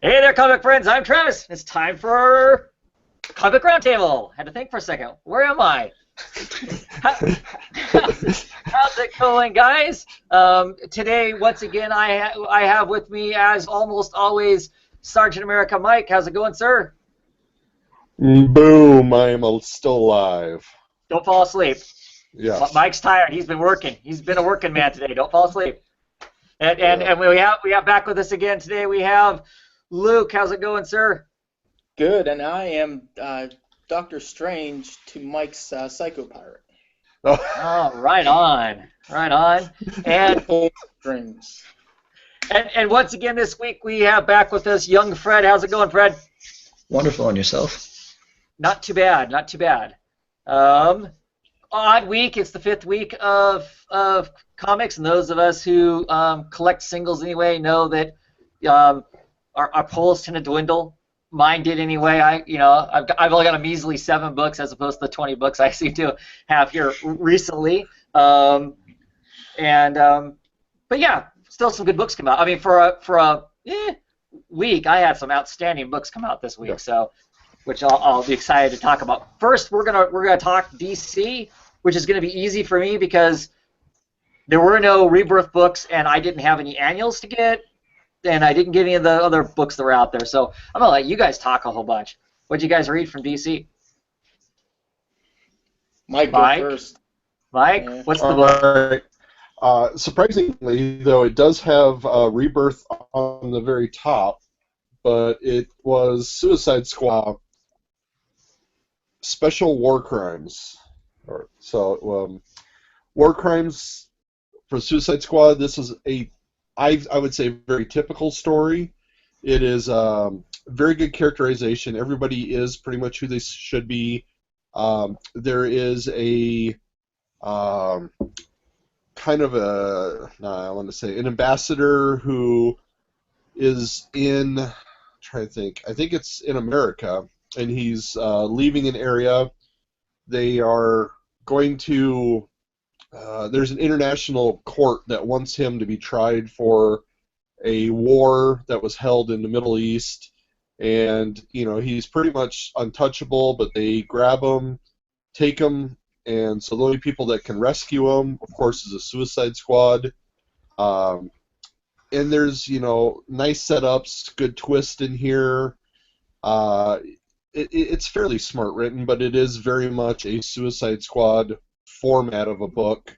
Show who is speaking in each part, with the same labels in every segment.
Speaker 1: Hey there, comic friends. I'm Travis. It's time for Comic Roundtable. Had to think for a second. Where am I? How- How's it going, guys? Today, once again, I have with me, as almost always, Sergeant America Mike. How's it going, sir?
Speaker 2: Boom! I am still alive.
Speaker 1: Don't fall asleep.
Speaker 2: Yes.
Speaker 1: Mike's tired. He's been working. He's been a working man today. Don't fall asleep. And and,
Speaker 2: Yeah.
Speaker 1: and we have back with us again today. We have Luke. How's it going, sir?
Speaker 3: Good, and I am Doctor Strange to Mike's Psycho Pirate.
Speaker 1: Oh, right on, right on. And
Speaker 3: Full strings.
Speaker 1: And once again this week we have back with us young Fred. How's it going, Fred?
Speaker 4: Wonderful, and yourself?
Speaker 1: Not too bad, not too bad. Odd week. It's the fifth week of comics, and those of us who collect singles anyway know that our polls tend to dwindle. Mine did anyway. I've only got a measly 7 books as opposed to the 20 books I seem to have here recently. And but yeah, still some good books come out. I mean, for a week, I had some outstanding books come out this week.
Speaker 2: Yeah.
Speaker 1: So, which I'll be excited to talk about. First, we're gonna talk DC, which is gonna be easy for me because there were no Rebirth books, and I didn't have any annuals to get, and I didn't get any of the other books that were out there. So I'm gonna let you guys talk a whole bunch. What'd you guys read from DC?
Speaker 3: Mike, go
Speaker 1: Mike?
Speaker 3: first.
Speaker 1: Mike,
Speaker 3: Yeah.
Speaker 1: what's the
Speaker 2: All
Speaker 1: book?
Speaker 2: right. Surprisingly, though, it does have Rebirth on the very top, but it was Suicide Squad Special War Crimes. War Crimes for Suicide Squad. This is I would say, very typical story. It is very good characterization. Everybody is pretty much who they should be. There is a kind of I want to say an ambassador who is trying to think. I think it's in America, and he's leaving an area. They are going to. There's an international court that wants him to be tried for a war that was held in the Middle East, and he's pretty much untouchable. But they grab him, take him, and so the only people that can rescue him, of course, is a Suicide Squad. Um, and there's nice setups, good twist in here. Uh, it's fairly smart written, but it is very much a Suicide Squad format of a book.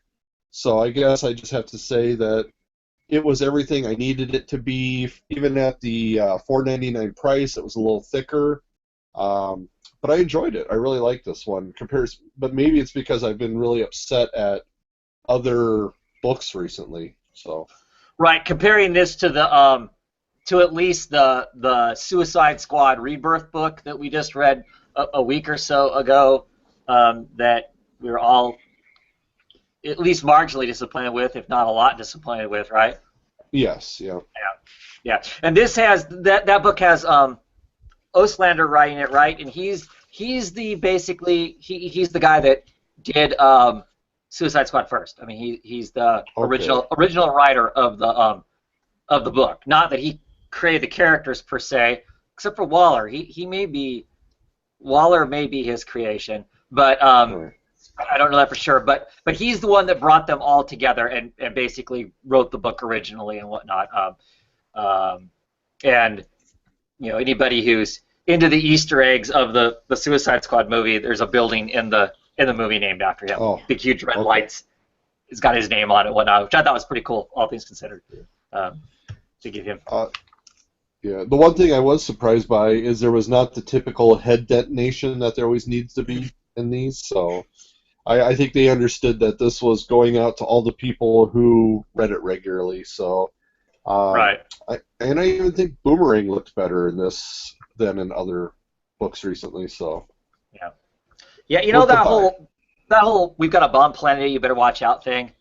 Speaker 2: So I guess I just have to say that it was everything I needed it to be. Even at the $4.99 price, it was a little thicker. But I enjoyed it. I really like this one. But maybe it's because I've been really upset at other books recently. So
Speaker 1: Right, comparing this to the to at least the Suicide Squad Rebirth book that we just read a week or so ago, that we were all at least marginally disappointed with, if not a lot disappointed with, right?
Speaker 2: yes, yeah.
Speaker 1: Yeah. And this has that book has Oslander writing it, right? And he's the he's the guy that did Suicide Squad first. I mean, he's the
Speaker 2: Okay.
Speaker 1: original writer of the book. Not that he created the characters per se, except for Waller. Waller may be his creation, but
Speaker 2: Alright.
Speaker 1: I don't know that for sure. But he's the one that brought them all together and basically wrote the book originally and whatnot. And anybody who's into the Easter eggs of the Suicide Squad movie, there's a building in the movie named after him.
Speaker 2: Oh,
Speaker 1: Big huge red
Speaker 2: okay.
Speaker 1: lights. It's got his name on it and whatnot, which I thought was pretty cool, all things considered. To give him.
Speaker 2: Yeah, the one thing I was surprised by is there was not the typical head detonation that there always needs to be in these. So I think they understood that this was going out to all the people who read it regularly. So
Speaker 1: Right.
Speaker 2: I even think Boomerang looked better in this than in other books recently. So
Speaker 1: Yeah. Yeah,
Speaker 2: Worth the
Speaker 1: that whole we've got a bomb planet, you better watch out thing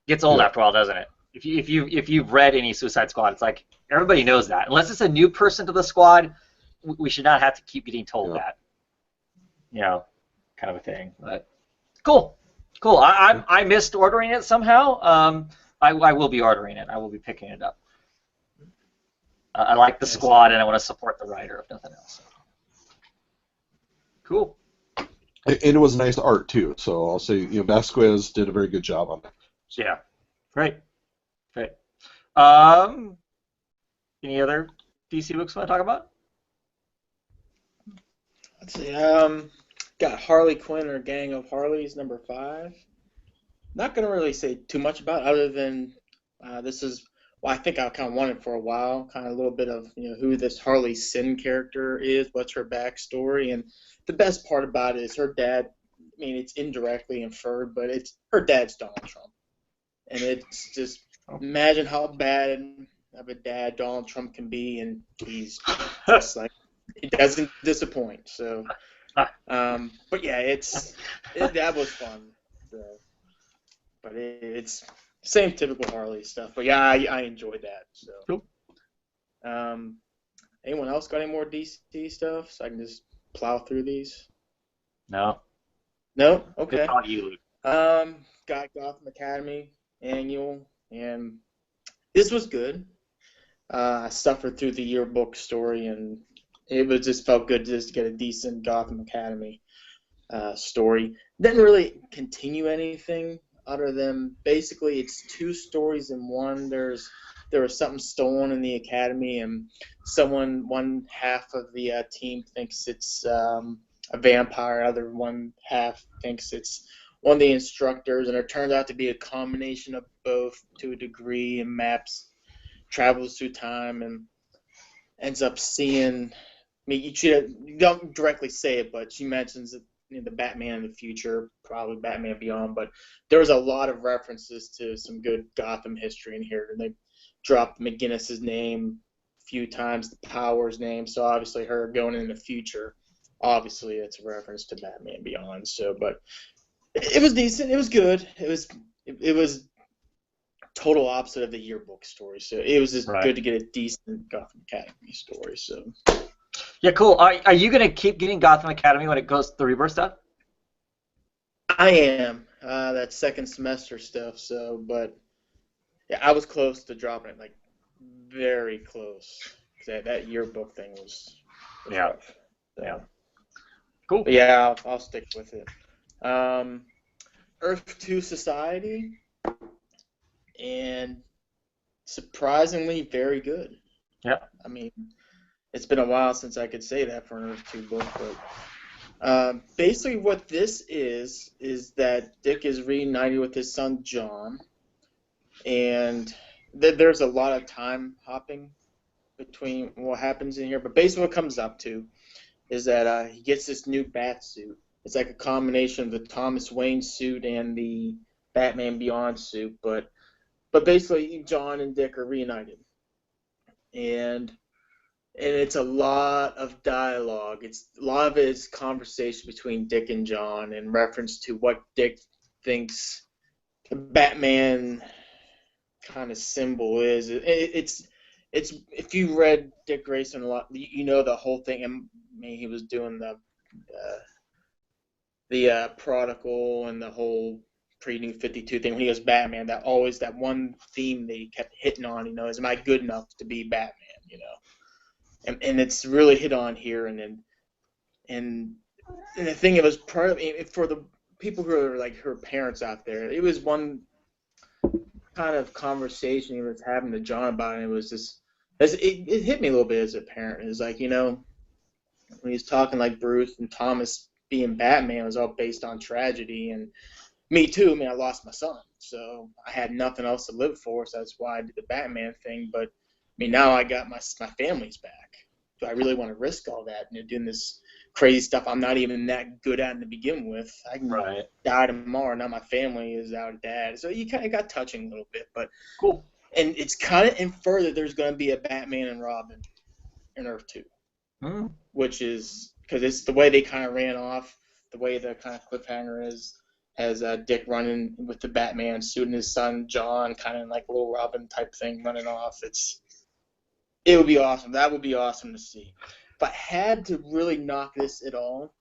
Speaker 1: gets old
Speaker 2: Yeah.
Speaker 1: after a while, doesn't it? If you've read any Suicide Squad, it's like everybody knows that. Unless it's a new person to the squad, we should not have to keep getting told
Speaker 2: Yeah.
Speaker 1: that. Kind of a thing. But cool. Cool. I missed ordering it somehow. I will be ordering it. I will be picking it up. I like the
Speaker 3: Yes.
Speaker 1: squad, and I want to support the writer, if nothing else. Cool.
Speaker 2: And it was nice art too. So I'll say, Vasquez did a very good job on that.
Speaker 1: Yeah. Great. Great. Um, any other DC books you want to talk about?
Speaker 3: Let's see. Got Harley Quinn or Gang of Harleys #5. Not gonna really say too much about it, other than this is well, I think I kind of wanted for a while, kind of a little bit of who this Harley Sin character is, what's her backstory, and the best part about it is her dad. I mean, it's indirectly inferred, but it's her dad's Donald Trump, and it's just imagine how bad of a dad Donald Trump can be, and he's just like he doesn't disappoint. So, but yeah, that was fun. So, but it's same typical Harley stuff. But yeah, I enjoyed that. So,
Speaker 1: Cool.
Speaker 3: Anyone else got any more DC stuff? So I can just plow through these.
Speaker 1: No.
Speaker 3: No. Okay.
Speaker 1: It's on you, Luke.
Speaker 3: Got Gotham Academy annual, and this was good. I suffered through the yearbook story, and it was just felt good just to get a decent Gotham Academy story. Didn't really continue anything other than basically it's 2 stories in one. There was something stolen in the academy, and one half of the team thinks it's a vampire, other one half thinks it's one of the instructors, and it turns out to be a combination of both to a degree, and travels through time and ends up seeing. I mean, you don't directly say it, but she mentions that the Batman in the future, probably Batman Beyond, but there's a lot of references to some good Gotham history in here, and they dropped McGinnis's name a few times, the Powers name, so obviously her going in the future, obviously it's a reference to Batman Beyond. So, but it was decent, it was good, it was total opposite of the yearbook story, so it was just good to get a decent Gotham Academy story. So.
Speaker 1: Yeah, cool. Are you going to keep getting Gotham Academy when it goes to the Rebirth stuff?
Speaker 3: I am. That second semester stuff, so, but yeah, I was close to dropping it, like, very close. That yearbook thing was rough. So.
Speaker 1: Yeah. Cool.
Speaker 3: But yeah, I'll stick with it. Earth 2 Society, and surprisingly very good.
Speaker 1: Yeah.
Speaker 3: I mean, it's been a while since I could say that for an Earth 2 book, but basically what this is that Dick is reunited with his son John, and there's a lot of time hopping between what happens in here, but basically what it comes up to is that he gets this new bat suit. It's like a combination of the Thomas Wayne suit and the Batman Beyond suit, but basically John and Dick are reunited, and it's a lot of dialogue. A lot of it is conversation between Dick and John in reference to what Dick thinks the Batman kind of symbol is. It's if you read Dick Grayson a lot, you know the whole thing. I mean, he was doing the Prodigal and the whole pre-New 52 thing when he was Batman. That one theme that he kept hitting on. Is am I good enough to be Batman? And it's really hit on here, and the thing, it was part of for the people who are like her parents out there. It was one kind of conversation he was having to John about it. It was just it hit me a little bit as a parent. It was like when he's talking like Bruce and Thomas being Batman was all based on tragedy, and me too. I mean, I lost my son, so I had nothing else to live for, so that's why I did the Batman thing. But I mean, now I got my family's back. Do I really want to risk all that doing this crazy stuff I'm not even that good at to begin with? I can die tomorrow. Now my family is out of dad. So you kind of got touching a little bit, but
Speaker 1: cool.
Speaker 3: And it's kind of inferred that there's going to be a Batman and Robin in Earth 2, which is because it's the way they kind of ran off, the way the kind of cliffhanger is, has Dick running with the Batman suit and his son John kind of like a little Robin type thing running off. It would be awesome. That would be awesome to see. If I had to really knock this at all,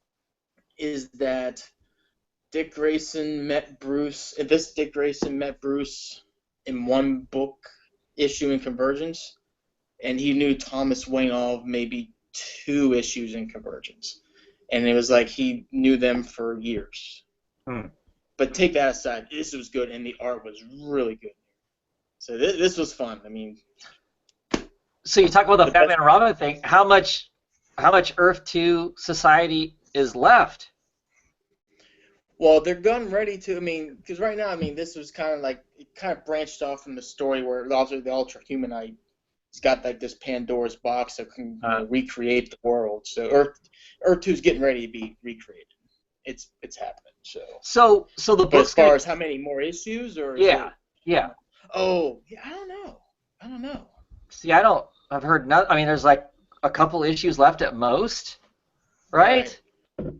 Speaker 3: is that Dick Grayson met Bruce. If this Dick Grayson met Bruce in one book issue in Convergence, and he knew Thomas Wayne all of maybe 2 issues in Convergence, and it was like he knew them for years. But take that aside, this was good, and the art was really good. So this was fun. I mean,
Speaker 1: so you talk about the Batman and Robin thing. How much Earth 2 Society is left?
Speaker 3: well, they're gun ready to. I mean, because right now, I mean, this was kind of like it kind of branched off from the story where the Ultra Humanite has got like this Pandora's box that can recreate the world. So Earth 2 is getting ready to be recreated. It's happening.
Speaker 1: So the
Speaker 3: But
Speaker 1: book's
Speaker 3: as far
Speaker 1: gonna,
Speaker 3: as how many more issues, or
Speaker 1: yeah.
Speaker 3: Oh, yeah, I don't know.
Speaker 1: See, I've heard not. I mean, there's like a couple issues left at most, right?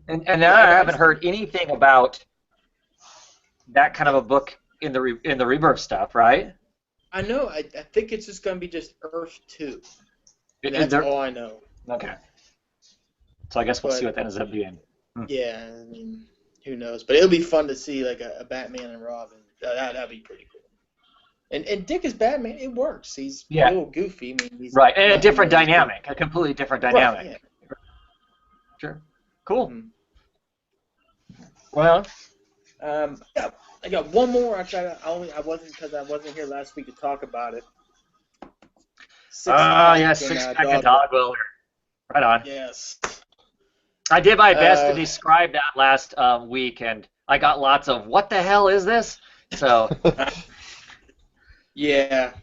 Speaker 1: And I haven't heard anything about that kind of a book in the Rebirth stuff, right?
Speaker 3: I know. I think it's just gonna be just Earth 2. That's all I know.
Speaker 1: Okay. So I guess we'll see what that ends up being.
Speaker 3: Yeah, I mean, who knows? But it'll be fun to see like a Batman and Robin. That'd be pretty cool. And Dick as Batman, it works. He's a little goofy. I mean, he's
Speaker 1: right, and a different dynamic, a completely different dynamic.
Speaker 3: Right, yeah.
Speaker 1: Sure. Cool. Well,
Speaker 3: I got one more. I wasn't because I wasn't here last week to talk about it.
Speaker 1: Six-pack Dog Welder. Right on.
Speaker 3: Yes.
Speaker 1: I did my best to describe that last week, and I got lots of "What the hell is this?" So.
Speaker 3: Yeah,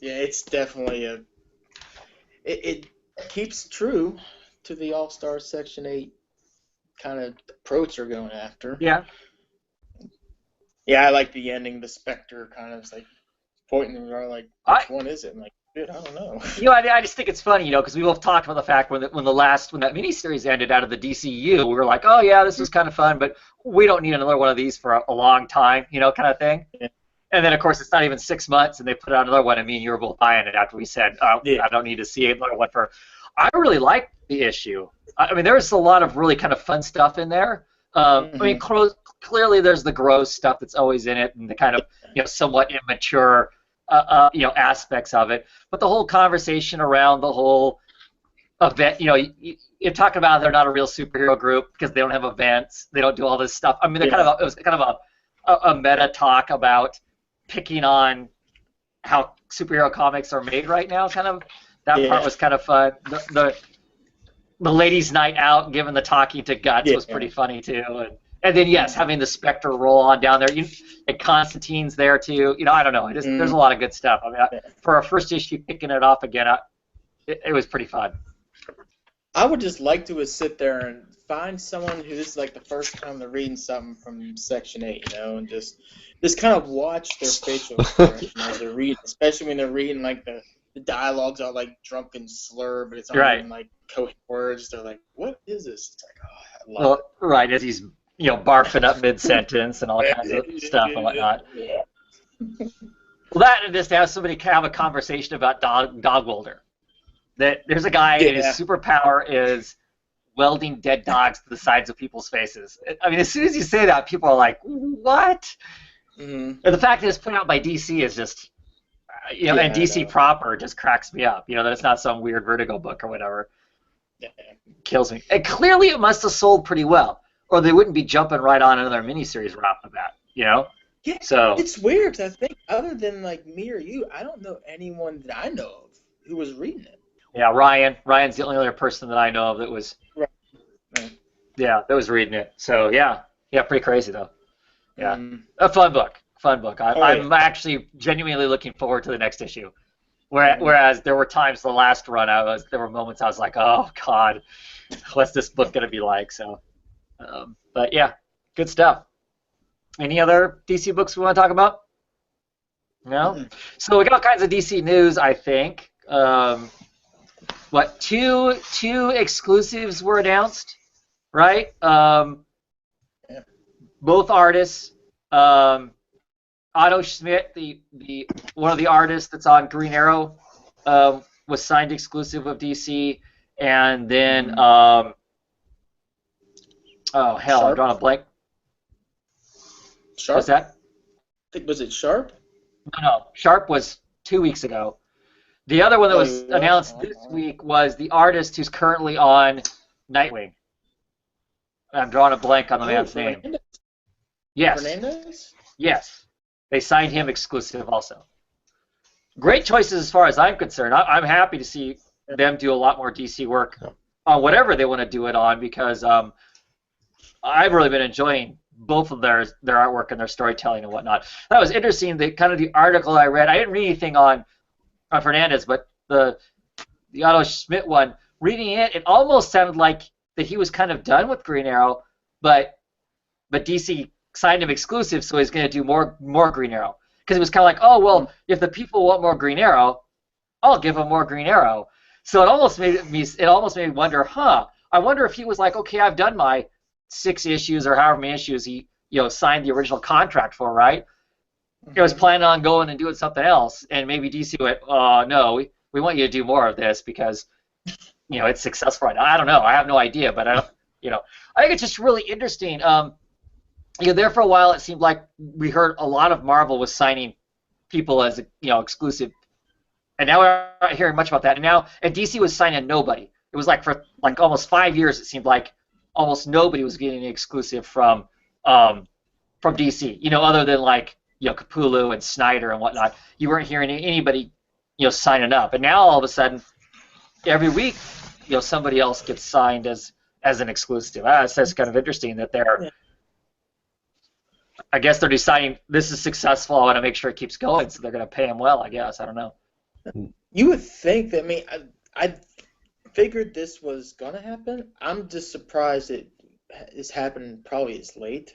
Speaker 3: it's definitely it keeps true to the All-Star Section 8 kind of approach they're going after.
Speaker 1: Yeah.
Speaker 3: Yeah, I like the ending. The Spectre kind of is like pointing around like, which one is it? I'm like, dude, I don't know.
Speaker 1: I just think it's funny, because we both talked about the fact when that miniseries ended out of the DCU, we were like, oh yeah, this was kind of fun, but we don't need another one of these for a long time, kind of thing. Yeah. And then, of course, it's not even 6 months, and they put out another one, and me and you were both buying it after we said, I don't need to see another one for... I really liked the issue. I mean, there's a lot of really kind of fun stuff in there. I mean, clearly there's the gross stuff that's always in it, and the kind of, somewhat immature, aspects of it. But the whole conversation around the whole event, you're talking about they're not a real superhero group because they don't have events, they don't do all this stuff. I mean, it was kind of a meta talk about picking on how superhero comics are made right now, kind of. That part was kind of fun. The ladies' night out, giving the talking to Guts was pretty funny too. And then having the Spectre roll on down there. And Constantine's there too. I don't know. There's a lot of good stuff. I mean, for our first issue, picking it off again, it was pretty fun.
Speaker 3: I would just like to sit there and find someone who this is like the first time they're reading something from Section 8, and just kind of watch their facial expression as they're reading, especially when they're reading like the dialogues are like drunken slur, but it's not even like coherent words. They're like, what is this? It's like, oh, I love it.
Speaker 1: Right, as he's barfing up mid-sentence and all kinds of stuff and whatnot.
Speaker 3: Yeah.
Speaker 1: Well, that and just to have somebody have a conversation about dog welder. That there's a guy and his superpower is welding dead dogs to the sides of people's faces. I mean, as soon as you say that, people are like, what? And the fact that it's put out by DC is just, and DC proper just cracks me up. That it's not some weird Vertigo book or whatever. Yeah. Kills me. And clearly it must have sold pretty well, or they wouldn't be jumping right on another miniseries right off the bat,
Speaker 3: Yeah,
Speaker 1: so
Speaker 3: it's weird, because I think other than like me or you, I don't know anyone that I know of who was reading it.
Speaker 1: Yeah, Ryan's the only other person that I know of that was, that was reading it. So yeah, pretty crazy though. Yeah, a fun book. I'm actually genuinely looking forward to the next issue. Whereas there were times the last run there were moments I was like, oh God, what's this book gonna be like? So, but yeah, good stuff. Any other DC books we want to talk about? No. So we got all kinds of DC news, I think. Two exclusives were announced, right? Both artists. Otto Schmidt, the one of the artists that's on Green Arrow, was signed exclusive with DC, and then I'm drawing a blank.
Speaker 3: Sharp?
Speaker 1: What's that?
Speaker 3: Was it Sharp?
Speaker 1: No, Sharp was 2 weeks ago. The other one that
Speaker 3: Oh,
Speaker 1: was
Speaker 3: he was?
Speaker 1: announced
Speaker 3: Oh,
Speaker 1: this
Speaker 3: oh.
Speaker 1: week was the artist who's currently on Nightwing. I'm drawing a blank on the man's name.
Speaker 3: Fernandez?
Speaker 1: Yes,
Speaker 3: Fernandez?
Speaker 1: yes. They signed him exclusive also. Great choices as far as I'm concerned. I'm happy to see them do a lot more DC work
Speaker 2: Yeah.
Speaker 1: on whatever they want to do it on because I've really been enjoying both of their artwork and their storytelling and whatnot. That was interesting. The kind of the article I read. I didn't read anything on Fernandez, but the Otto Schmidt one. Reading it, it almost sounded like that he was kind of done with Green Arrow, but DC signed him exclusive, so he's going to do more Green Arrow. Because it was kind of like, oh well, if the people want more Green Arrow, I'll give them more Green Arrow. So it almost made me wonder, I wonder if he was like, okay, I've done my 6 issues or however many issues he signed the original contract for, right? He was planning on going and doing something else, and maybe DC went, no, we want you to do more of this because it's successful right now. I don't know, I have no idea, but I think it's just really interesting. There for a while, it seemed like we heard a lot of Marvel was signing people as exclusive, and now we're not hearing much about that. And DC was signing nobody. It was like for almost 5 years, it seemed like almost nobody was getting an exclusive from DC. Other than Capullo and Snyder and whatnot, you weren't hearing anybody signing up. And now all of a sudden, every week, somebody else gets signed as an exclusive. That's kind of interesting that they're. I guess they're deciding this is successful. I want to make sure it keeps going, so they're going to pay him well. I guess I don't know.
Speaker 3: You would think that. I mean, I figured this was gonna happen. I'm just surprised it is happening probably as late,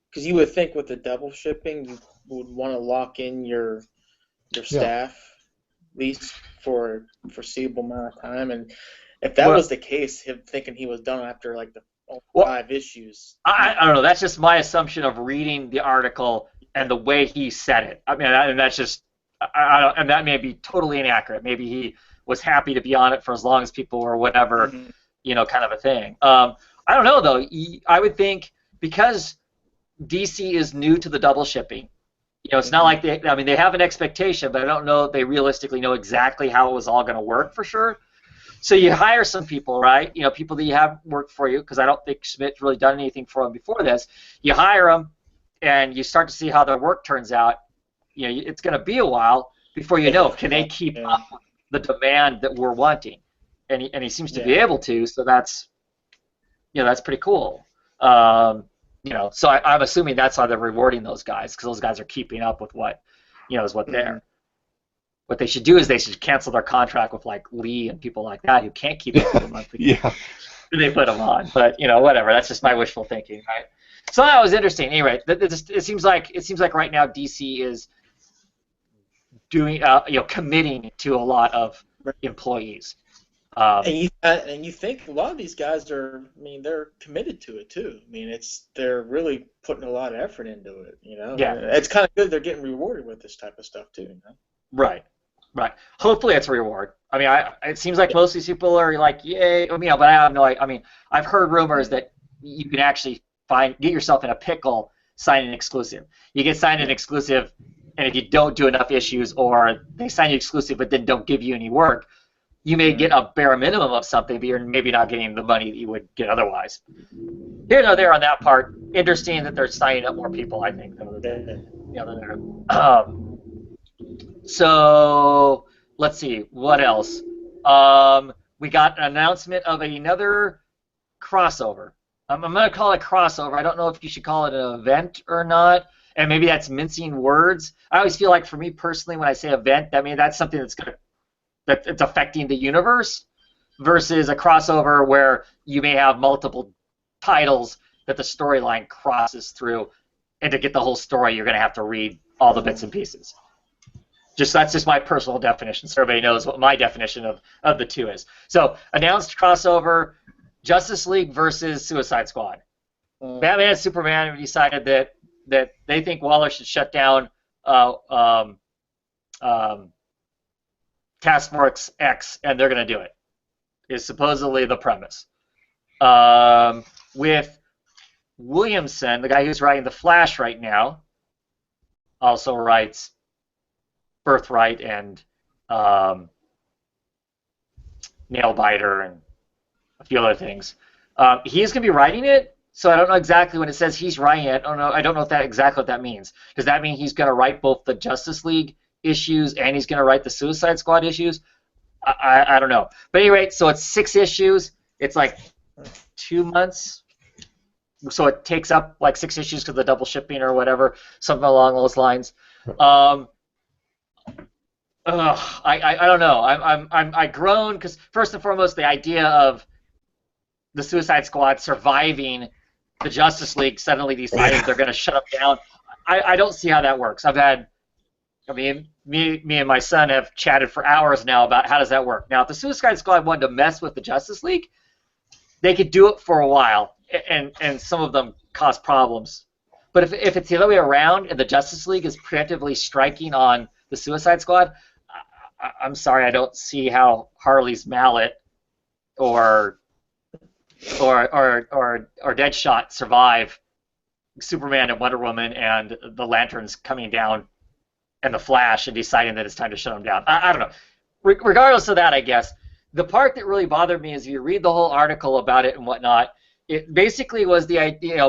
Speaker 3: because you would think with the double shipping, you would want to lock in your staff at least for a foreseeable amount of time. And if that was the case, him thinking he was done after the 5 issues.
Speaker 1: I don't know. That's just my assumption of reading the article and the way he said it. I mean, and that's just, and that may be totally inaccurate. Maybe he was happy to be on it for as long as people were whatever, kind of a thing. I don't know though. I would think because DC is new to the double shipping. It's not like they. I mean, they have an expectation, but I don't know if they realistically know exactly how it was all going to work for sure. So you hire some people, right? People that you have worked for you, because I don't think Schmidt's really done anything for them before this. You hire them, and you start to see how their work turns out. It's going to be a while before you know, can they keep up with the demand that we're wanting? And he seems to be able to, so that's pretty cool. So I'm assuming that's how they're rewarding those guys, because those guys are keeping up with what, is what they're. What they should do is they should cancel their contract with Lee and people like that who can't keep up with the monthly.
Speaker 2: Yeah.
Speaker 1: They put them on, but whatever. That's just my wishful thinking, right? So that was interesting. Anyway, it seems like right now DC is doing committing to a lot of employees.
Speaker 3: And you think a lot of these guys are. I mean, they're committed to it too. I mean, they're really putting a lot of effort into it.
Speaker 1: Yeah.
Speaker 3: It's kind of good they're getting rewarded with this type of stuff too.
Speaker 1: Right. Hopefully, it's a reward. I mean, it seems like most of these people are like, yay, but I have no. I mean, I've heard rumors that you can actually get yourself in a pickle signing an exclusive. You get signed an exclusive, and if you don't do enough issues, or they sign you exclusive but then don't give you any work, you may get a bare minimum of something, but you're maybe not getting the money that you would get otherwise. Here nor there on that part. Interesting that they're signing up more people, I think, than So let's see, what else? We got an announcement of another crossover. I'm going to call it crossover. I don't know if you should call it an event or not, and maybe that's mincing words. I always feel like, for me personally, when I say event, that's something it's affecting the universe, versus a crossover where you may have multiple titles that the storyline crosses through, and to get the whole story, you're going to have to read all the bits and pieces. That's just my personal definition, so everybody knows what my definition of the two is. So, announced crossover, Justice League versus Suicide Squad. Batman and Superman have decided that they think Waller should shut down Task Force X, and they're going to do it, is supposedly the premise. With Williamson, the guy who's writing The Flash right now, also writes Birthright and Nailbiter and a few other things. He's going to be writing it, so I don't know exactly when it says he's writing it. I don't know if that exactly what that means. Does that mean he's going to write both the Justice League issues and he's going to write the Suicide Squad issues? I don't know. But anyway, so it's 6 issues. It's like 2 months. So it takes up like 6 issues because of the double shipping or whatever, something along those lines. I don't know. I groan because first and foremost, the idea of the Suicide Squad surviving the Justice League suddenly deciding they're going to shut them down. I don't see how that works. Me and my son have chatted for hours now about how does that work. Now, if the Suicide Squad wanted to mess with the Justice League, they could do it for a while, and some of them cause problems. But if it's the other way around and the Justice League is preemptively striking on the Suicide Squad, I'm sorry, I don't see how Harley's mallet or Deadshot survive Superman and Wonder Woman and the Lanterns coming down and the Flash and deciding that it's time to shut them down. I don't know. Regardless of that, I guess the part that really bothered me is you read the whole article about it and whatnot. It basically was the idea.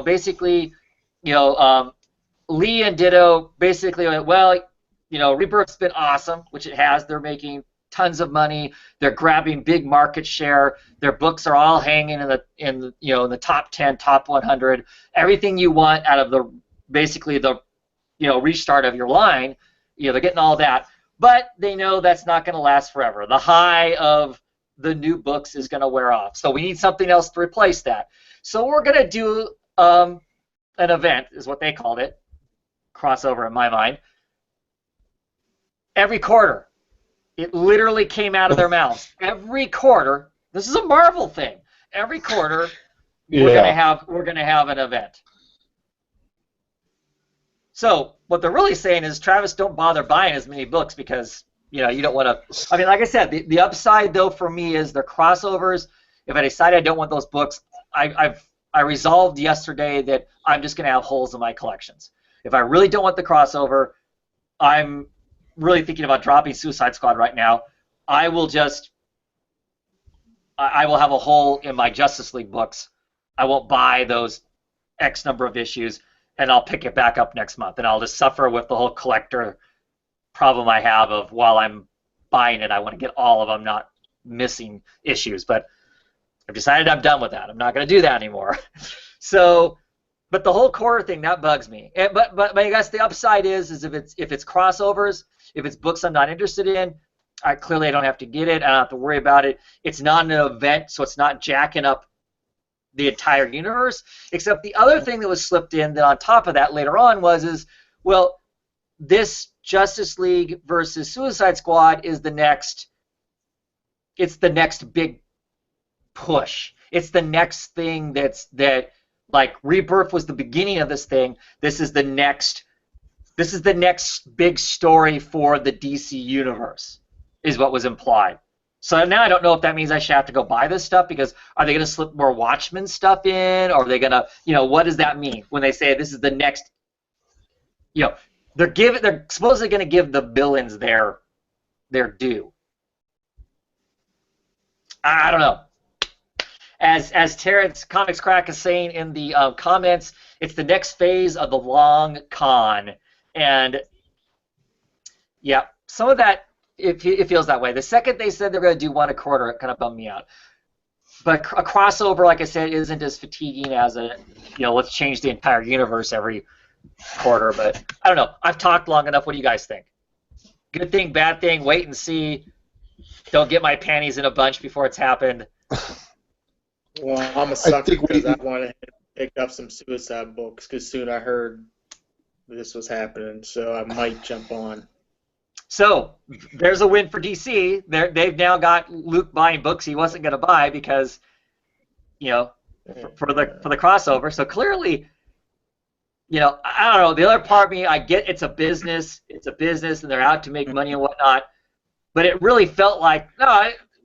Speaker 1: Lee and Ditto basically went, well, Rebirth's been awesome, which it has. They're making tons of money. They're grabbing big market share. Their books are all hanging in the top 10, top 100. Everything you want out of the restart of your line. They're getting all that, but they know that's not going to last forever. The high of the new books is going to wear off, so we need something else to replace that. So we're going to do an event, is what they called it, crossover in my mind. Every quarter, it literally came out of their mouths. Every quarter, this is a Marvel thing. Every quarter, we're gonna have an event. So what they're really saying is, Travis, don't bother buying as many books because you don't want to. Like I said, the upside though for me is they're crossovers. If I decide I don't want those books, I resolved yesterday that I'm just gonna have holes in my collections. If I really don't want the crossover, I'm really thinking about dropping Suicide Squad right now. I will have a hole in my Justice League books. I won't buy those X number of issues, and I'll pick it back up next month, and I'll just suffer with the whole collector problem I have of while I'm buying it, I want to get all of them, not missing issues. But I've decided I'm done with that. I'm not going to do that anymore. But the whole quarter thing, that bugs me. But I guess the upside is if it's crossovers, if it's books I'm not interested in, I don't have to get it. I don't have to worry about it. It's not an event, so it's not jacking up the entire universe. Except the other thing that was slipped in that on top of that later on was this Justice League versus Suicide Squad is the next big push. It's the next thing that like Rebirth was the beginning of this thing. This is the next big story for the DC universe, is what was implied. So now I don't know if that means I should have to go buy this stuff, because are they going to slip more Watchmen stuff in, or are they going to, what does that mean when they say this is the next, they're supposedly going to give the villains their due. I don't know. As Terrence Comics Crack is saying in the comments, it's the next phase of the long con. And, yeah, some of that, it feels that way. The second they said they're going to do one a quarter, it kind of bummed me out. But a crossover, like I said, isn't as fatiguing as let's change the entire universe every quarter. But I don't know. I've talked long enough. What do you guys think? Good thing, bad thing, wait and see. Don't get my panties in a bunch before it's happened.
Speaker 3: Well, I'm a sucker because I wanted to pick up some Suicide books because soon I heard this was happening, so I might jump on.
Speaker 1: So there's a win for DC. They've now got Luke buying books he wasn't going to buy because, for the crossover. So clearly, I don't know. The other part of me, I get it's a business, and they're out to make money and whatnot. But it really felt like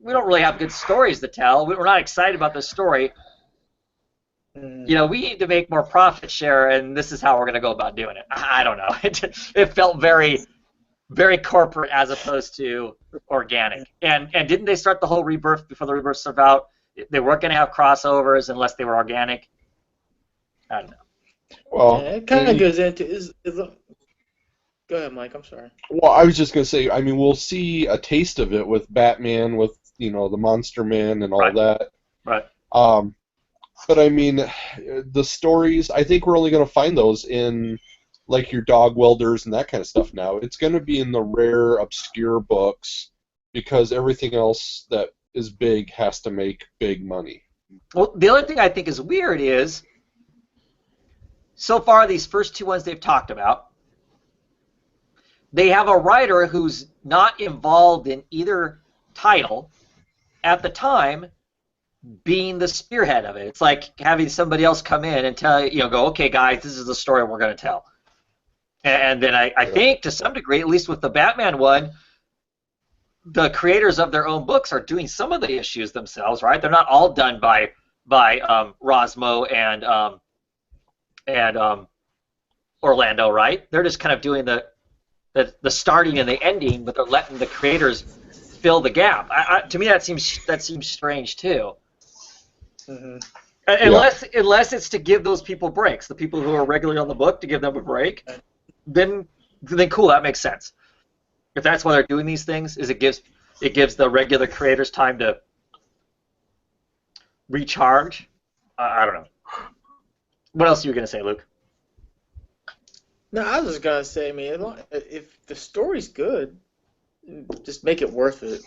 Speaker 1: we don't really have good stories to tell. We're not excited about the story. We need to make more profit share, and this is how we're going to go about doing it. I don't know. It felt very, very corporate as opposed to organic. And didn't they start the whole Rebirth before the Rebirth stuff out? They weren't going to have crossovers unless they were organic. I don't know.
Speaker 2: Well,
Speaker 3: Yeah, it kind of goes into Go ahead, Mike. I'm sorry.
Speaker 2: Well, I was just gonna say, I mean, we'll see a taste of it with Batman, with the Monster Man and all
Speaker 1: Right.
Speaker 2: that.
Speaker 1: Right.
Speaker 2: But I mean, the stories, I think we're only gonna find those in like your Dog Welders and that kind of stuff now. It's gonna be in the rare, obscure books because everything else that is big has to make big money.
Speaker 1: Well, the other thing I think is weird is, so far these first two ones they've talked about, they have a writer who's not involved in either title at the time being the spearhead of it. It's like having somebody else come in and tell go, okay, guys, this is the story we're going to tell. And then I think to some degree, at least with the Batman one, the creators of their own books are doing some of the issues themselves, right? They're not all done by Rosmo and Orlando, right? They're just kind of doing the starting and the ending, but they're letting the creators fill the gap. To me, that seems strange too.
Speaker 3: Mm-hmm.
Speaker 1: Unless it's to give those people breaks, the people who are regularly on the book, to give them a break, then cool, that makes sense. If that's why they're doing these things, is it gives the regular creators time to recharge. I don't know. What else are you gonna say, Luke?
Speaker 3: No, I was just gonna say, I mean, if the story's good, just make it worth it.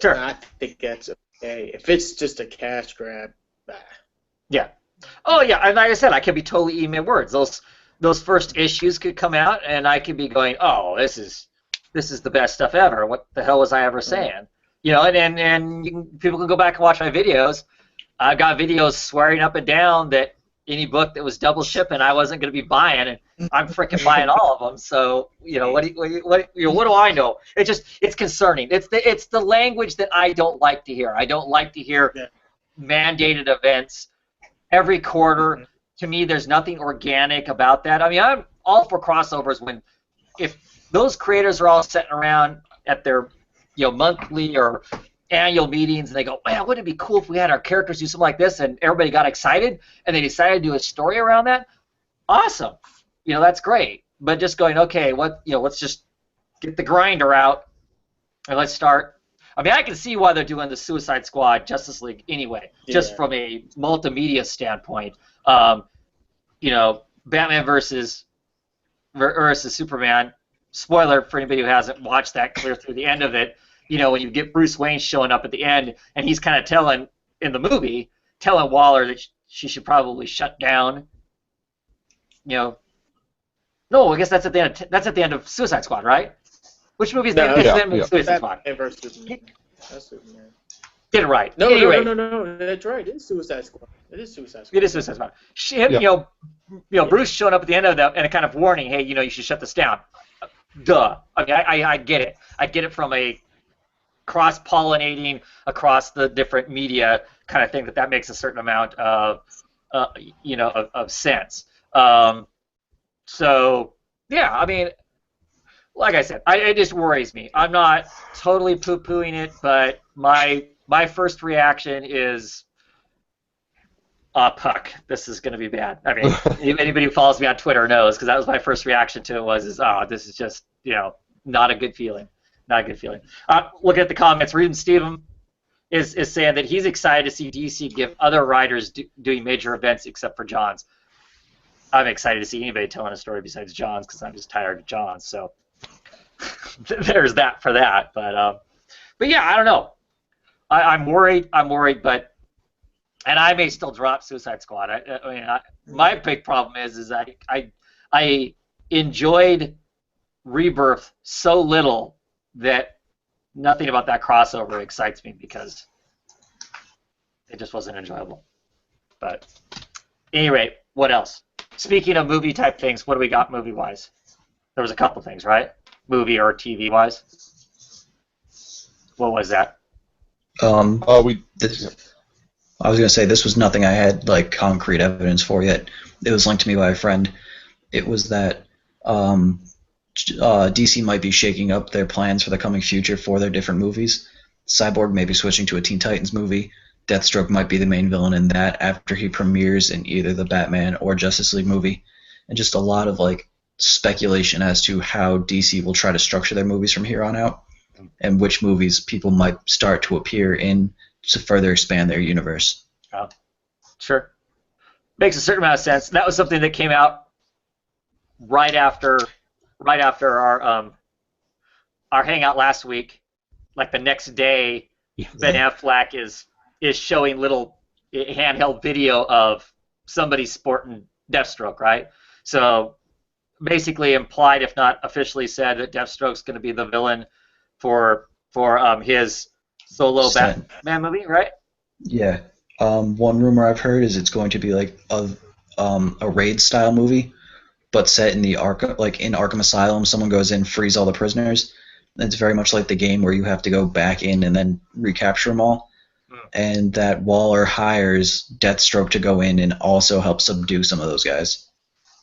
Speaker 1: Sure.
Speaker 3: And I think that's okay. If it's just a cash grab, bah.
Speaker 1: Yeah. Oh yeah, and like I said, I could be totally eating my words. Those first issues could come out, and I could be going, "Oh, this is the best stuff ever. What the hell was I ever saying?" And people can go back and watch my videos. I've got videos swearing up and down that any book that was double shipping, I wasn't going to be buying, and I'm freaking buying all of them. So what do I know? It's concerning. It's the language that I don't like to hear. I don't like to hear mandated events every quarter. To me, there's nothing organic about that. I mean, I'm all for crossovers if those creators are all sitting around at their monthly or annual meetings and they go, man, wouldn't it be cool if we had our characters do something like this, and everybody got excited and they decided to do a story around that. Awesome. That's great. But just going, okay, let's just get the grinder out and let's start. I mean, I can see why they're doing the Suicide Squad Justice League anyway, just from a multimedia standpoint. Batman versus Superman. Spoiler for anybody who hasn't watched that, clear through the end of it. When you get Bruce Wayne showing up at the end, and he's kind of telling Waller that she should probably shut down. No, I guess that's at the end of Suicide Squad, right? Which movie is the end of Suicide Squad?
Speaker 3: Batman versus Superman. That's Superman.
Speaker 1: Get it right.
Speaker 3: No,
Speaker 1: anyway,
Speaker 3: no, that's right. It is Suicide Squad. It is Suicide Squad.
Speaker 1: It is Suicide Squad. Bruce showing up at the end of that and a kind of warning, hey, you should shut this down. Duh. I mean, I get it. I get it from a cross-pollinating across the different media kind of thing that makes a certain amount of sense. So yeah, I mean, like I said, it just worries me. I'm not totally poo-pooing it, but my first reaction is, puck, this is going to be bad. I mean, anybody who follows me on Twitter knows, because that was my first reaction to it this is just, not a good feeling. Not a good feeling. Looking at the comments, Ruben Steven is saying that he's excited to see DC give other writers doing major events except for John's. I'm excited to see anybody telling a story besides John's, because I'm just tired of John's. So there's that for that. But yeah, I don't know. I'm worried. But and I may still drop Suicide Squad. My big problem is I enjoyed Rebirth so little that nothing about that crossover excites me, because it just wasn't enjoyable. But anyway, what else? Speaking of movie type things, what do we got movie wise? There was a couple things, right? Movie or TV wise. What was that?
Speaker 4: I was gonna say this was nothing I had like concrete evidence for yet. It was linked to me by a friend. It was that DC might be shaking up their plans for the coming future for their different movies. Cyborg may be switching to a Teen Titans movie. Deathstroke might be the main villain in that after he premieres in either the Batman or Justice League movie. And just a lot of like speculation as to how DC will try to structure their movies from here on out, and which movies people might start to appear in to further expand their universe.
Speaker 1: Oh, sure. Makes a certain amount of sense. That was something that came out right after our hangout last week. Like the next day, Ben Affleck is showing little handheld video of somebody sporting Deathstroke, right? So basically implied, if not officially said, that Deathstroke's going to be the villain for his solo Batman movie, right?
Speaker 4: Yeah. One rumor I've heard is it's going to be like a raid style movie, but set in the Arkham Asylum. Someone goes in, frees all the prisoners. It's very much like the game where you have to go back in and then recapture them all. And that Waller hires Deathstroke to go in and also help subdue some of those guys.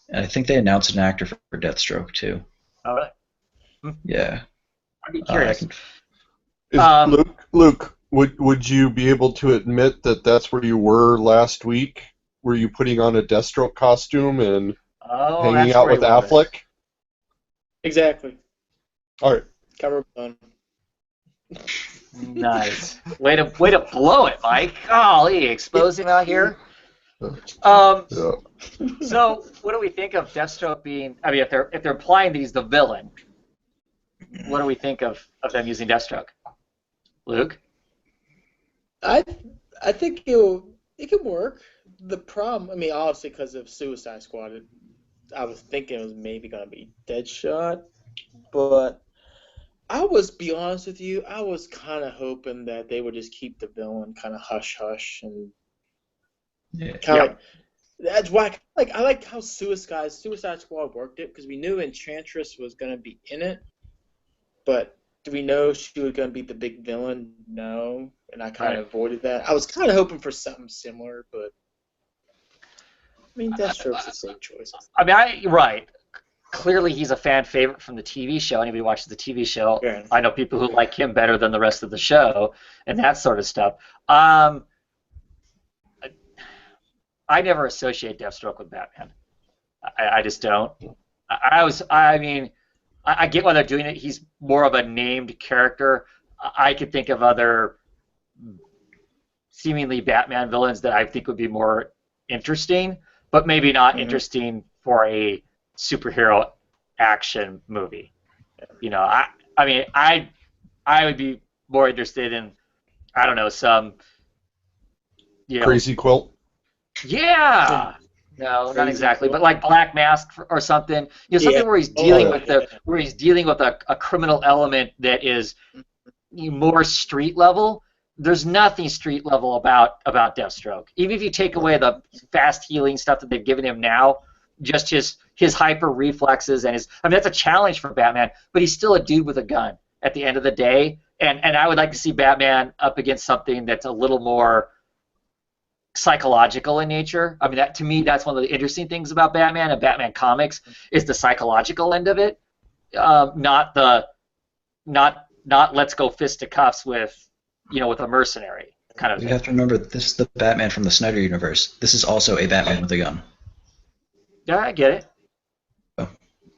Speaker 4: And I think they announced an actor for Deathstroke too.
Speaker 1: Oh, really?
Speaker 4: Yeah.
Speaker 1: I'd be curious.
Speaker 2: Luke, would you be able to admit that that's where you were last week? Were you putting on a Deathstroke costume and hanging out with Affleck?
Speaker 3: Exactly.
Speaker 2: All right.
Speaker 3: Cover bun.
Speaker 1: Nice. Way to blow it, Mike. Golly, exposing out here. So, what do we think of Deathstroke being? I mean, if they're implying that he's the villain, what do we think of them using Deathstroke? Luke?
Speaker 3: I think it can work. The problem, I mean, obviously because of Suicide Squad, I was thinking it was maybe gonna be Deadshot, but I was, be honest with you, I was kind of hoping that they would just keep the villain kind of hush hush and kind of. That's why I like how Suicide Squad worked it, because we knew Enchantress was gonna be in it, but do we know she was gonna be the big villain? No, and I kind of avoided that. I was kind of hoping for something similar, but I mean, Deathstroke's the same choice.
Speaker 1: I mean, right. Clearly, he's a fan favorite from the TV show. Anybody who watches the TV show, I know people who like him better than the rest of the show, and that sort of stuff. I never associate Deathstroke with Batman. I just don't. I mean, I get why they're doing it. He's more of a named character. I could think of other seemingly Batman villains that I think would be more interesting, but maybe not interesting for a superhero action movie. You know, I mean, I would be more interested in, I don't know, some,
Speaker 2: Crazy Quilt.
Speaker 1: Yeah. No, not exactly, but like Black Mask or something. You know, something where he's dealing with a criminal element that is more street level. There's nothing street level about Deathstroke. Even if you take away the fast healing stuff that they've given him now, just his hyper reflexes and that's a challenge for Batman, but he's still a dude with a gun at the end of the day. And I would like to see Batman up against something that's a little more psychological in nature. I mean, that to me, that's one of the interesting things about Batman and Batman comics is the psychological end of it, not let's go fisticuffs with a mercenary kind of thing.
Speaker 4: You have to remember, this is the Batman from the Snyder universe. This is also a Batman with a gun.
Speaker 1: Yeah, I get it.
Speaker 4: Oh.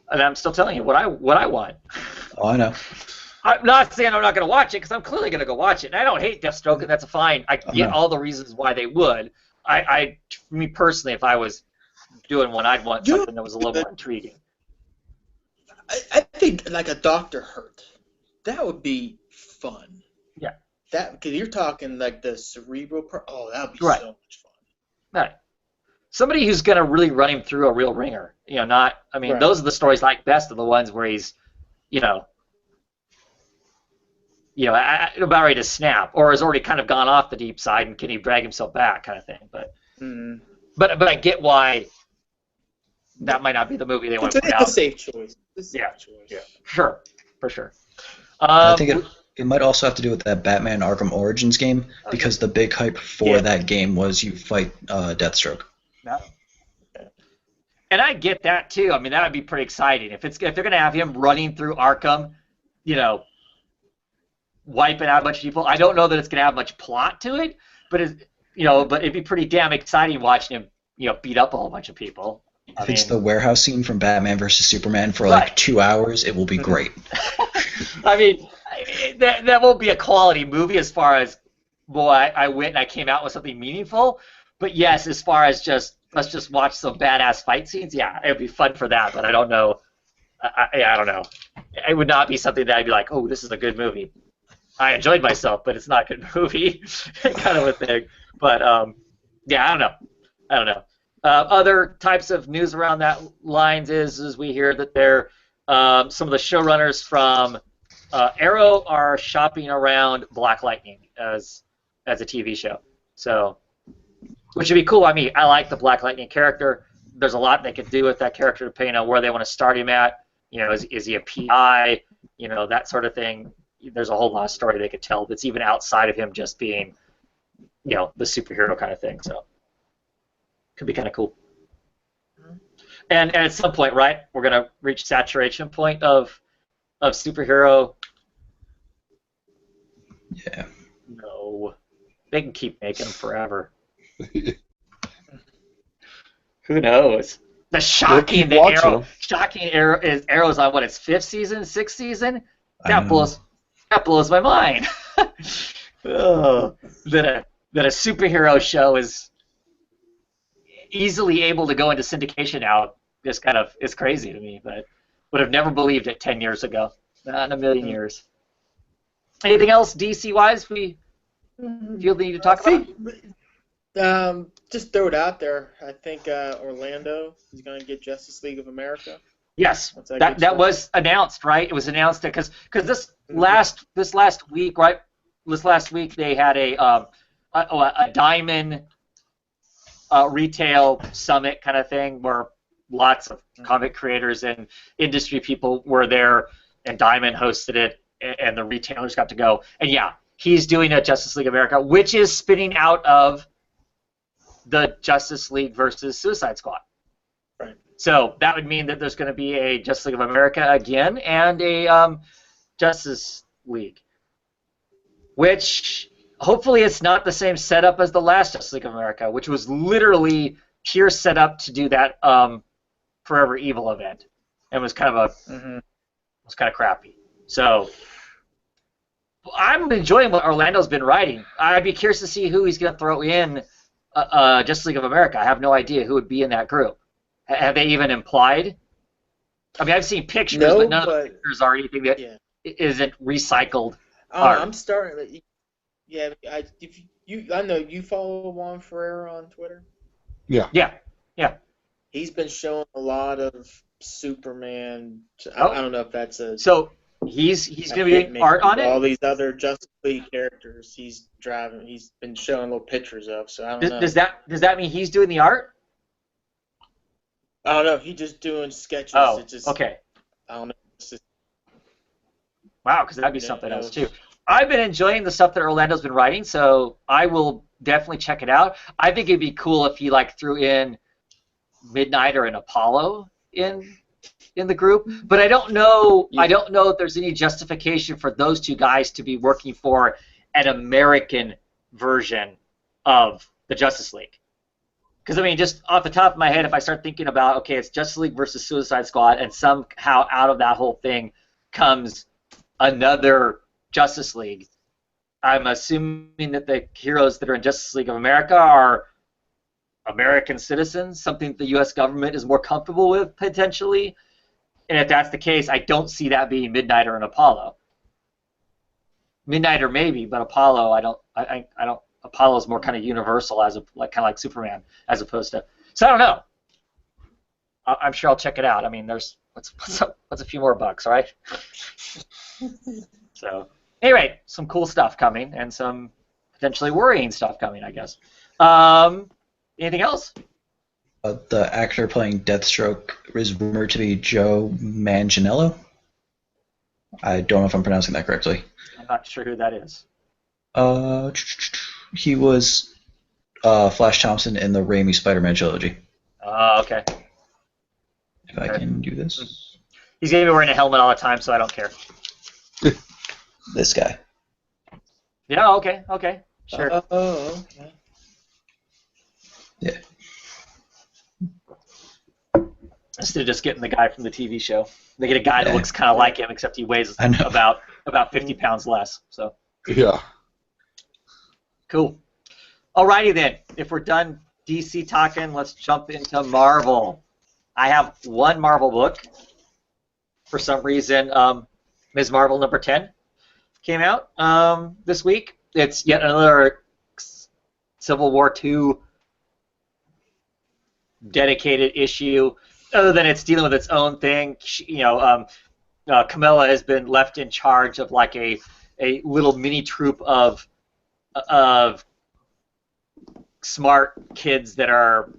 Speaker 1: And I'm still telling you what I want.
Speaker 4: Oh, I know.
Speaker 1: I'm not saying I'm not going to watch it, because I'm clearly going to go watch it. And I don't hate Deathstroke, and that's fine. I get all the reasons why they would. Me personally, if I was doing one, I'd want something that was a little more intriguing.
Speaker 3: I think like a Dr. Hurt, that would be fun.
Speaker 1: Yeah.
Speaker 3: Because you're talking like the cerebral part. Oh, that would be so much fun.
Speaker 1: Right. Somebody who's going to really run him through a real ringer. Those are the stories I like best, are the ones where he's, about ready to snap, or has already kind of gone off the deep side, and can he drag himself back, kind of thing. But I get why that might not be the movie they want to put out.
Speaker 3: It's a safe choice.
Speaker 1: Yeah, sure, for sure.
Speaker 4: I think it might also have to do with that Batman Arkham Origins game, because the big hype for that game was you fight Deathstroke.
Speaker 1: Yeah. And I get that too. I mean, that would be pretty exciting if they're going to have him running through Arkham, you know, wiping out a bunch of people. I don't know that it's going to have much plot to it, but but it'd be pretty damn exciting watching him, beat up a whole bunch of people.
Speaker 4: If it's the warehouse scene from Batman versus Superman for like 2 hours, it will be great.
Speaker 1: I mean, that won't be a quality movie as far as, boy, I went and I came out with something meaningful. But yes, as far as let's just watch some badass fight scenes, yeah, it would be fun for that. But I don't know. I don't know. It would not be something that I'd be like, oh, this is a good movie. I enjoyed myself, but it's not a good movie, kind of a thing. But yeah, I don't know. Other types of news around that lines is we hear that some of the showrunners from Arrow are shopping around Black Lightning as a TV show. So, which would be cool. I mean, I like the Black Lightning character. There's a lot they could do with that character depending on where they want to start him at. Is he a PI? That sort of thing. There's a whole lot of story they could tell that's even outside of him just being, the superhero kind of thing. So, could be kind of cool. And at some point, right, we're gonna reach saturation point of superhero.
Speaker 4: Yeah.
Speaker 1: No, they can keep making them forever. Who knows? The shocking Arrow's on what, its 5th season, 6th season? That blows my mind. That a superhero show is easily able to go into syndication now just kind of is crazy to me, but would have never believed it 10 years ago. Not in a million years. Anything else DC-wise we feel the need to talk about?
Speaker 3: Just throw it out there. I think Orlando is going to get Justice League of America.
Speaker 1: Yes, that was announced, right? It was announced because this last week, right? This last week they had a Diamond retail summit kind of thing where lots of comic creators and industry people were there, and Diamond hosted it, and the retailers got to go. And yeah, he's doing a Justice League America, which is spinning out of the Justice League versus Suicide Squad.
Speaker 3: Right.
Speaker 1: So that would mean that there's going to be a Justice League of America again and a Justice League, which hopefully it's not the same setup as the last Justice League of America, which was literally pure setup to do that Forever Evil event, and was kind of crappy. So I'm enjoying what Orlando's been writing. I'd be curious to see who he's going to throw in Justice League of America. I have no idea who would be in that group. Have they even implied? I mean, I've seen pictures, but none of the pictures are anything that isn't recycled art.
Speaker 3: I'm starting. Yeah, I know you follow Juan Ferreira on Twitter.
Speaker 1: Yeah.
Speaker 3: He's been showing a lot of Superman. I don't know if that's a.
Speaker 1: So he's going to be doing art on it.
Speaker 3: All these other Justice League characters he's been showing little pictures of. So I don't know.
Speaker 1: Does that mean he's doing the art?
Speaker 3: I don't know. He's just doing sketches.
Speaker 1: Oh,
Speaker 3: it's just,
Speaker 1: okay.
Speaker 3: I don't know.
Speaker 1: Wow, because that'd be something else too. I've been enjoying the stuff that Orlando's been writing, so I will definitely check it out. I think it'd be cool if he threw in Midnighter and Apollo in the group, but I don't know. I don't know if there's any justification for those two guys to be working for an American version of the Justice League. Because I mean, just off the top of my head, if I start thinking about it's Justice League versus Suicide Squad, and somehow out of that whole thing comes another Justice League, I'm assuming that the heroes that are in Justice League of America are American citizens, something that the U.S. government is more comfortable with potentially. And if that's the case, I don't see that being Midnighter and Apollo. Midnighter maybe, but Apollo, I don't. Apollo's more kind of universal, kind of like Superman, as opposed to. So I don't know. I'm sure I'll check it out. I mean, what's a few more bucks, right? So anyway, some cool stuff coming, and some potentially worrying stuff coming, I guess. Anything else?
Speaker 4: The actor playing Deathstroke is rumored to be Joe Manganiello. I don't know if I'm pronouncing that correctly.
Speaker 1: I'm not sure who that is.
Speaker 4: He was Flash Thompson in the Raimi Spider-Man trilogy.
Speaker 1: Oh, okay.
Speaker 4: If I can do this.
Speaker 1: He's gonna be wearing a helmet all the time, so I don't care.
Speaker 4: This guy.
Speaker 1: Yeah. Okay. Sure.
Speaker 3: Oh, okay.
Speaker 4: Yeah.
Speaker 1: Instead of just getting the guy from the TV show, they get a guy that
Speaker 4: Yeah.
Speaker 1: looks kind of like him, except he weighs
Speaker 4: I know.
Speaker 1: about 50 pounds less. So
Speaker 2: Yeah.
Speaker 1: cool. Alrighty then. If we're done DC talking, let's jump into Marvel. I have one Marvel book. For some reason, Ms. Marvel number 10 came out this week. It's yet another Civil War II dedicated issue. Other than it's dealing with its own thing, Kamala has been left in charge of like a little mini troop of smart kids that are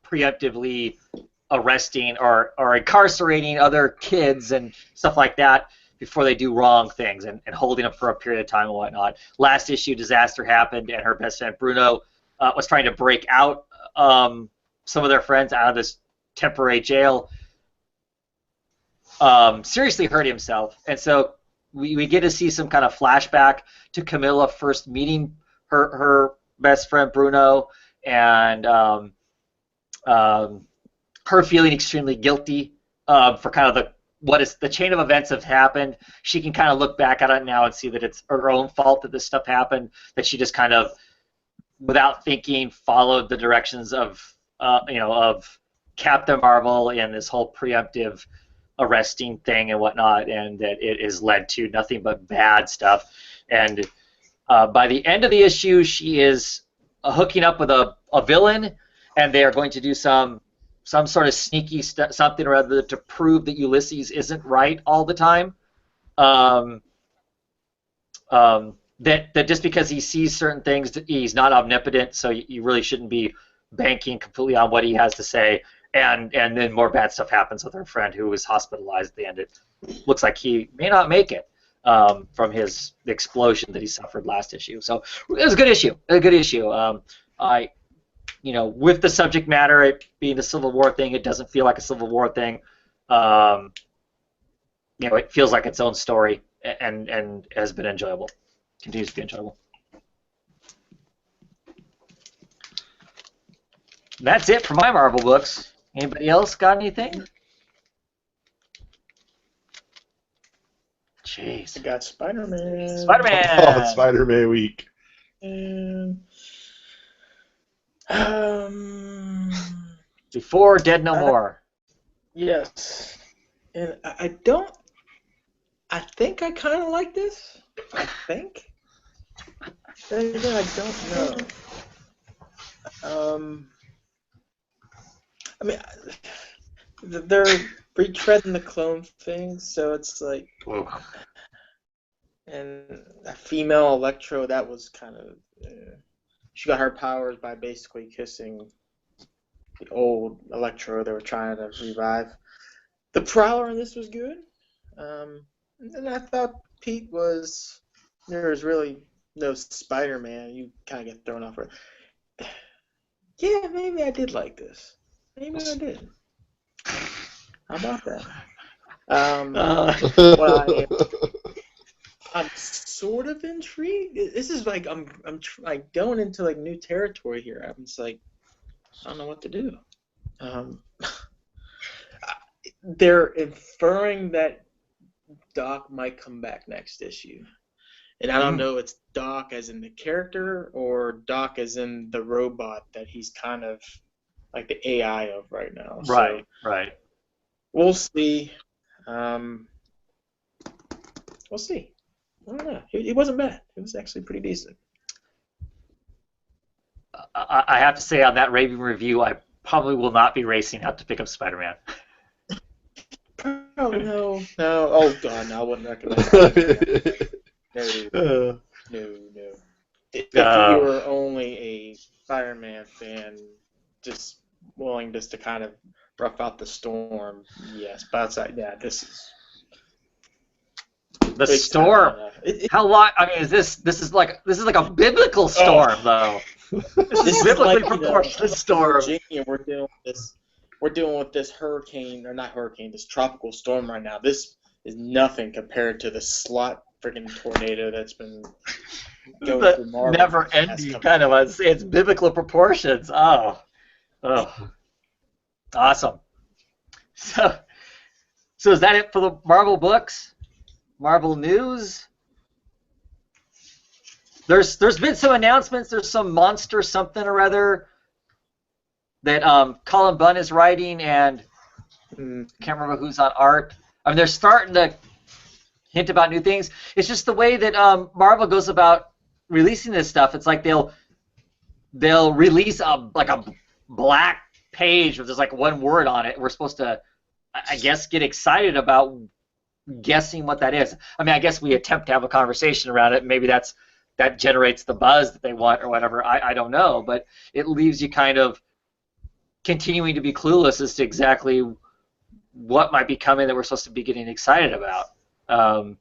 Speaker 1: preemptively arresting or incarcerating other kids and stuff like that before they do wrong things and holding them for a period of time and whatnot. Last issue, disaster happened, and her best friend Bruno was trying to break out some of their friends out of this temporary jail. Seriously hurt himself, and so we get to see some kind of flashback to Camilla first meeting her best friend Bruno, and her feeling extremely guilty for kind of what is the chain of events have happened. She can kind of look back at it now and see that it's her own fault that this stuff happened, that she just kind of, without thinking, followed the directions of Captain Marvel and this whole preemptive arresting thing and whatnot, and that it has led to nothing but bad stuff. And by the end of the issue, she is hooking up with a villain, and they are going to do some sort of sneaky something or other to prove that Ulysses isn't right all the time. That just because he sees certain things, he's not omnipotent, so you really shouldn't be banking completely on what he has to say. And then more bad stuff happens with her friend who was hospitalized at the end. It looks like he may not make it from the explosion that he suffered last issue. So it was a good issue. With the subject matter, it being a Civil War thing, it doesn't feel like a Civil War thing. It feels like its own story, and has been enjoyable. Continues to be enjoyable. That's it for my Marvel books. Anybody else got anything? Jeez.
Speaker 3: I got Spider-Man.
Speaker 1: Spider-Man.
Speaker 2: Oh, Spider-Man week.
Speaker 3: And,
Speaker 1: Before Dead No More.
Speaker 3: yes. And I think I kind of like this. I think. Then again, I don't know. I mean, they're retreading the clone thing, so it's like, and a female Electro, that was kind of, she got her powers by basically kissing the old Electro they were trying to revive. The Prowler in this was good, and I thought Pete was, there was really no Spider-Man, you kind of get thrown off. Yeah, maybe I did like this. Maybe I did. How about that? I'm sort of intrigued. This is like I'm like going into like new territory here. I'm just like, I don't know what to do. They're inferring that Doc might come back next issue, and I don't know if it's Doc as in the character or Doc as in the robot that he's kind of like the AI of right now.
Speaker 1: Right,
Speaker 3: so
Speaker 1: right.
Speaker 3: We'll see. We'll see. I don't know. It wasn't bad. It was actually pretty decent.
Speaker 1: I have to say on that raving review, I probably will not be racing out to pick up Spider-Man.
Speaker 3: Oh, no. Oh, God, no, I wouldn't recommend that. No. If you were only a Spider-Man fan, just willing just to kind of rough out the storm, yes. But outside, yeah, this is...
Speaker 1: The storm. How long? I mean, is this is like a biblical storm, though. This is biblically proportioned storm.
Speaker 3: Virginia, we're dealing with this we're dealing with this hurricane, or not hurricane, this tropical storm right now. This is nothing compared to the slot freaking tornado that's been going through Marvel.
Speaker 1: Never-ending kind of it's biblical proportions. Oh, awesome. So is that it for the Marvel books? Marvel news? There's been some announcements. There's some monster something or other that Colin Bunn is writing, and can't remember who's on art. I mean, they're starting to hint about new things. It's just the way that Marvel goes about releasing this stuff. It's like they'll release a black page with just like one word on it. We're supposed to, I guess, get excited about guessing what that is. I mean, I guess we attempt to have a conversation around it. Maybe that generates the buzz that they want or whatever. I don't know, but it leaves you kind of continuing to be clueless as to exactly what might be coming that we're supposed to be getting excited about. I'm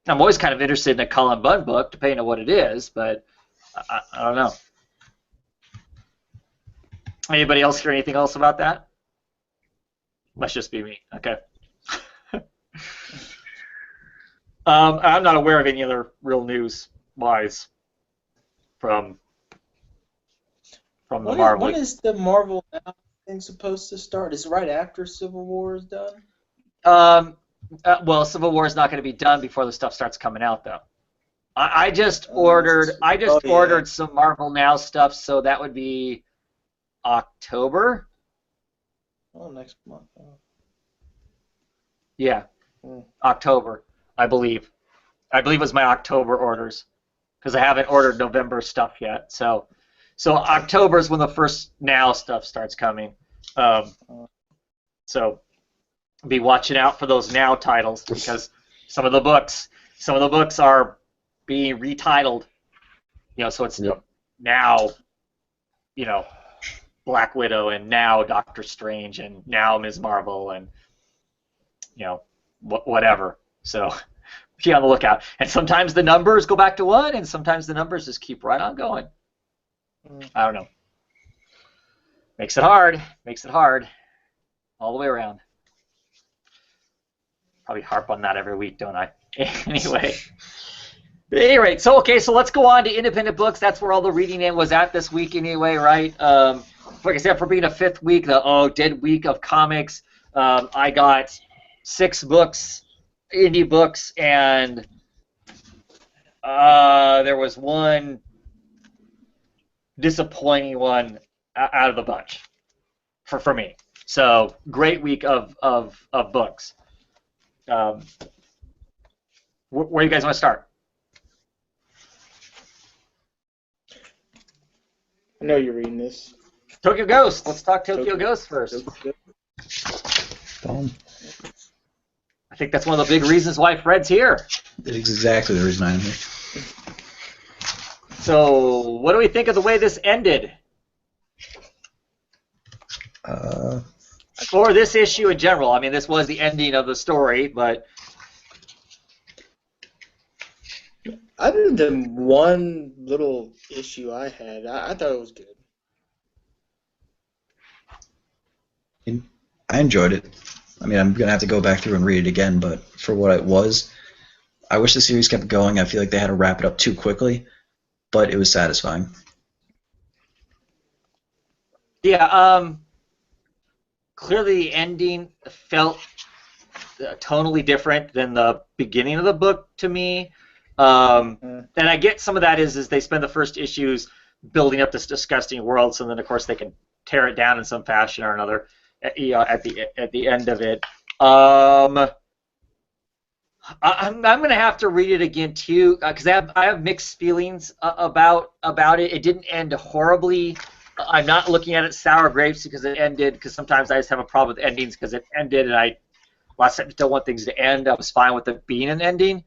Speaker 1: always kind of interested in a Colin Bunn book, depending on what it is, but I don't know. Anybody else hear anything else about that? Must just be me. Okay. I'm not aware of any other real news-wise from the Marvel.
Speaker 3: When is the Marvel Now thing supposed to start? Is it right after Civil War is done?
Speaker 1: Well, Civil War is not going to be done before the stuff starts coming out, though. I just ordered some Marvel Now stuff, so that would be October.
Speaker 3: Oh, next month. Oh.
Speaker 1: Yeah, October, I believe. I believe it was my October orders, because I haven't ordered November stuff yet. So October is when the first Now stuff starts coming. So be watching out for those Now titles, because some of the books are being retitled. So it's now, Black Widow, and now Doctor Strange, and now Ms. Marvel, and whatever. So be on the lookout. And sometimes the numbers go back to 1, and sometimes the numbers just keep right on going. I don't know. Makes it hard. All the way around. Probably harp on that every week, don't I? Anyway. At any rate, so let's go on to independent books. That's where all the reading in was at this week anyway, right? Like I said, for being a 5th week, the dead week of comics, I got 6 books, indie books, and there was one disappointing one out of the bunch for me. So great week of books. Where do you guys want to start?
Speaker 3: I know you're reading this.
Speaker 1: Tokyo Ghost. Let's talk Tokyo Ghost first.
Speaker 4: Boom.
Speaker 1: I think that's one of the big reasons why Fred's here.
Speaker 4: That's exactly the reason I'm here.
Speaker 1: So, what do we think of the way this ended? Or this issue in general. I mean, this was the ending of the story, but...
Speaker 3: Other than one little issue I had, I thought it was good.
Speaker 4: I enjoyed it. I mean, I'm going to have to go back through and read it again, but for what it was, I wish the series kept going. I feel like they had to wrap it up too quickly, but it was satisfying.
Speaker 1: Yeah, clearly the ending felt tonally different than the beginning of the book to me. And I get some of that is they spend the first issues building up this disgusting world, so then of course they can tear it down in some fashion or another at the end of it. I'm going to have to read it again too, because I have mixed feelings about it. It didn't end horribly. I'm not looking at it sour grapes because it ended, because sometimes I just have a problem with endings because it ended and I just don't want things to end. I was fine with it being an ending.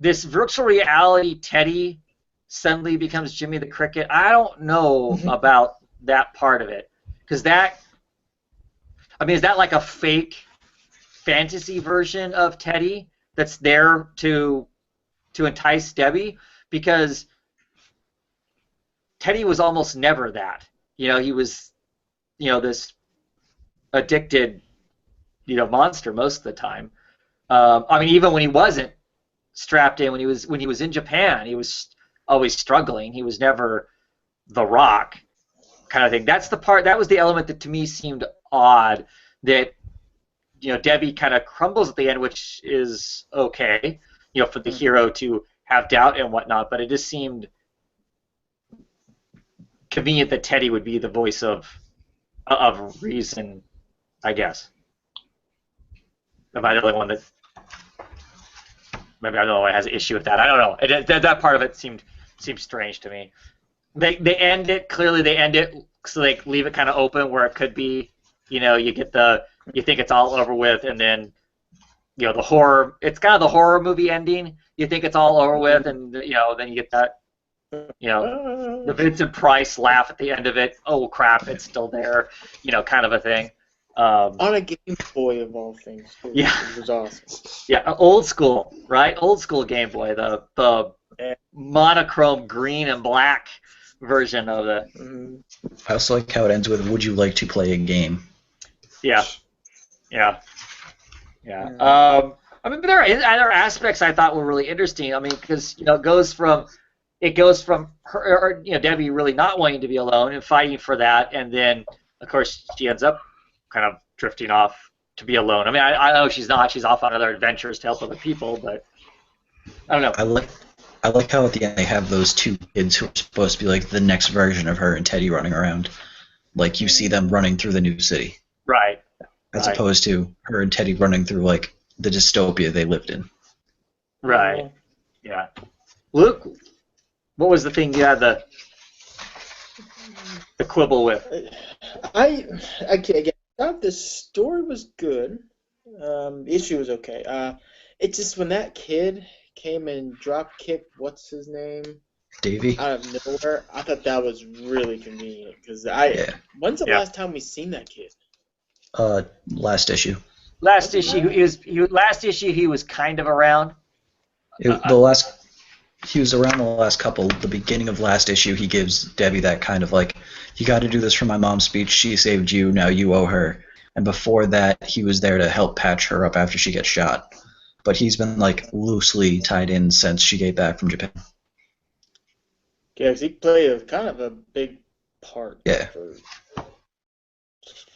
Speaker 1: This virtual reality Teddy suddenly becomes Jimmy the Cricket. I don't know about that part of it, because is that like a fake fantasy version of Teddy that's there to entice Debbie? Because Teddy was almost never that. He was this addicted, monster most of the time. I mean, even when he wasn't strapped in, when he was in Japan, he was always struggling. He was never the Rock kind of thing. That was the element that to me seemed odd, that Debbie kind of crumbles at the end, which is okay, for the hero to have doubt and whatnot, but it just seemed convenient that Teddy would be the voice of reason, I guess. Am I the only one that maybe I'm the only one that has an issue with that? I don't know. That part of it seemed strange to me. They end it so they leave it kind of open where it could be, you think it's all over with, and then the horror. It's kind of the horror movie ending. You think it's all over with, and then you get that. The Vincent Price laugh at the end of it. Oh crap! It's still there. Kind of a thing.
Speaker 3: On a Game Boy of all things.
Speaker 1: Yeah,
Speaker 3: it was awesome.
Speaker 1: Yeah, old school, right? Old school Game Boy. The monochrome green and black version of it.
Speaker 4: I also like how it ends with "Would you like to play a game?"
Speaker 1: Yeah. I mean, but there are other aspects I thought were really interesting. I mean, because it goes from her, Debbie really not wanting to be alone and fighting for that, and then of course she ends up kind of drifting off to be alone. I mean, I know she's not. She's off on other adventures to help other people, but I don't know.
Speaker 4: I like how at the end they have those two kids who are supposed to be like the next version of her and Teddy running around. Like you see them running through the new city.
Speaker 1: Right.
Speaker 4: As opposed to her and Teddy running through like the dystopia they lived in.
Speaker 1: Right. Yeah. Luke, what was the thing you had the quibble with?
Speaker 3: I thought the story was good. The issue was okay. It's just when that kid came and drop kicked what's his name
Speaker 4: Davey
Speaker 3: out of nowhere, I thought that was really convenient because when's the last time we seen that kid?
Speaker 4: Last issue.
Speaker 1: Last issue he was kind of around.
Speaker 4: He was around the last couple. The beginning of last issue, he gives Debbie that kind of like, "You got to do this for my mom's speech. She saved you. Now you owe her." And before that, he was there to help patch her up after she gets shot. But he's been like loosely tied in since she came back from Japan.
Speaker 3: Yeah, 'cause he played a kind of a big part.
Speaker 4: Yeah.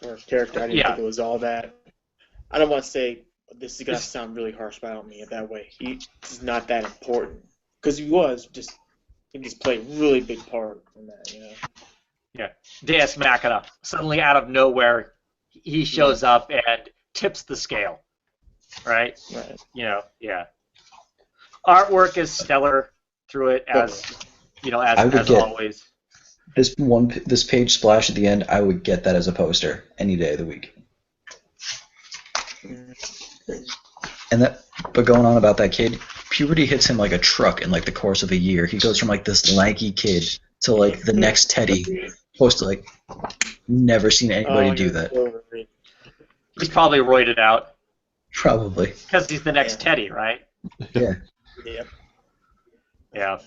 Speaker 3: For a character, I didn't think it was all that. I don't want to say this is gonna sound really harsh, but I don't mean it that way. He's not that important because he just played a really big part in that,
Speaker 1: Yeah, Deus Machina. Suddenly, out of nowhere, he shows up and tips the scale. Right.
Speaker 3: Right.
Speaker 1: Yeah. Artwork is stellar through it as always.
Speaker 4: This page splash at the end, I would get that as a poster any day of the week. But going on about that kid, puberty hits him like a truck in like the course of a year. He goes from like this lanky kid to like the next Teddy, supposed to like never seen anybody do that.
Speaker 1: He's probably roided out.
Speaker 4: Probably.
Speaker 1: Because he's the next Teddy, right?
Speaker 4: Yeah.
Speaker 1: Yeah.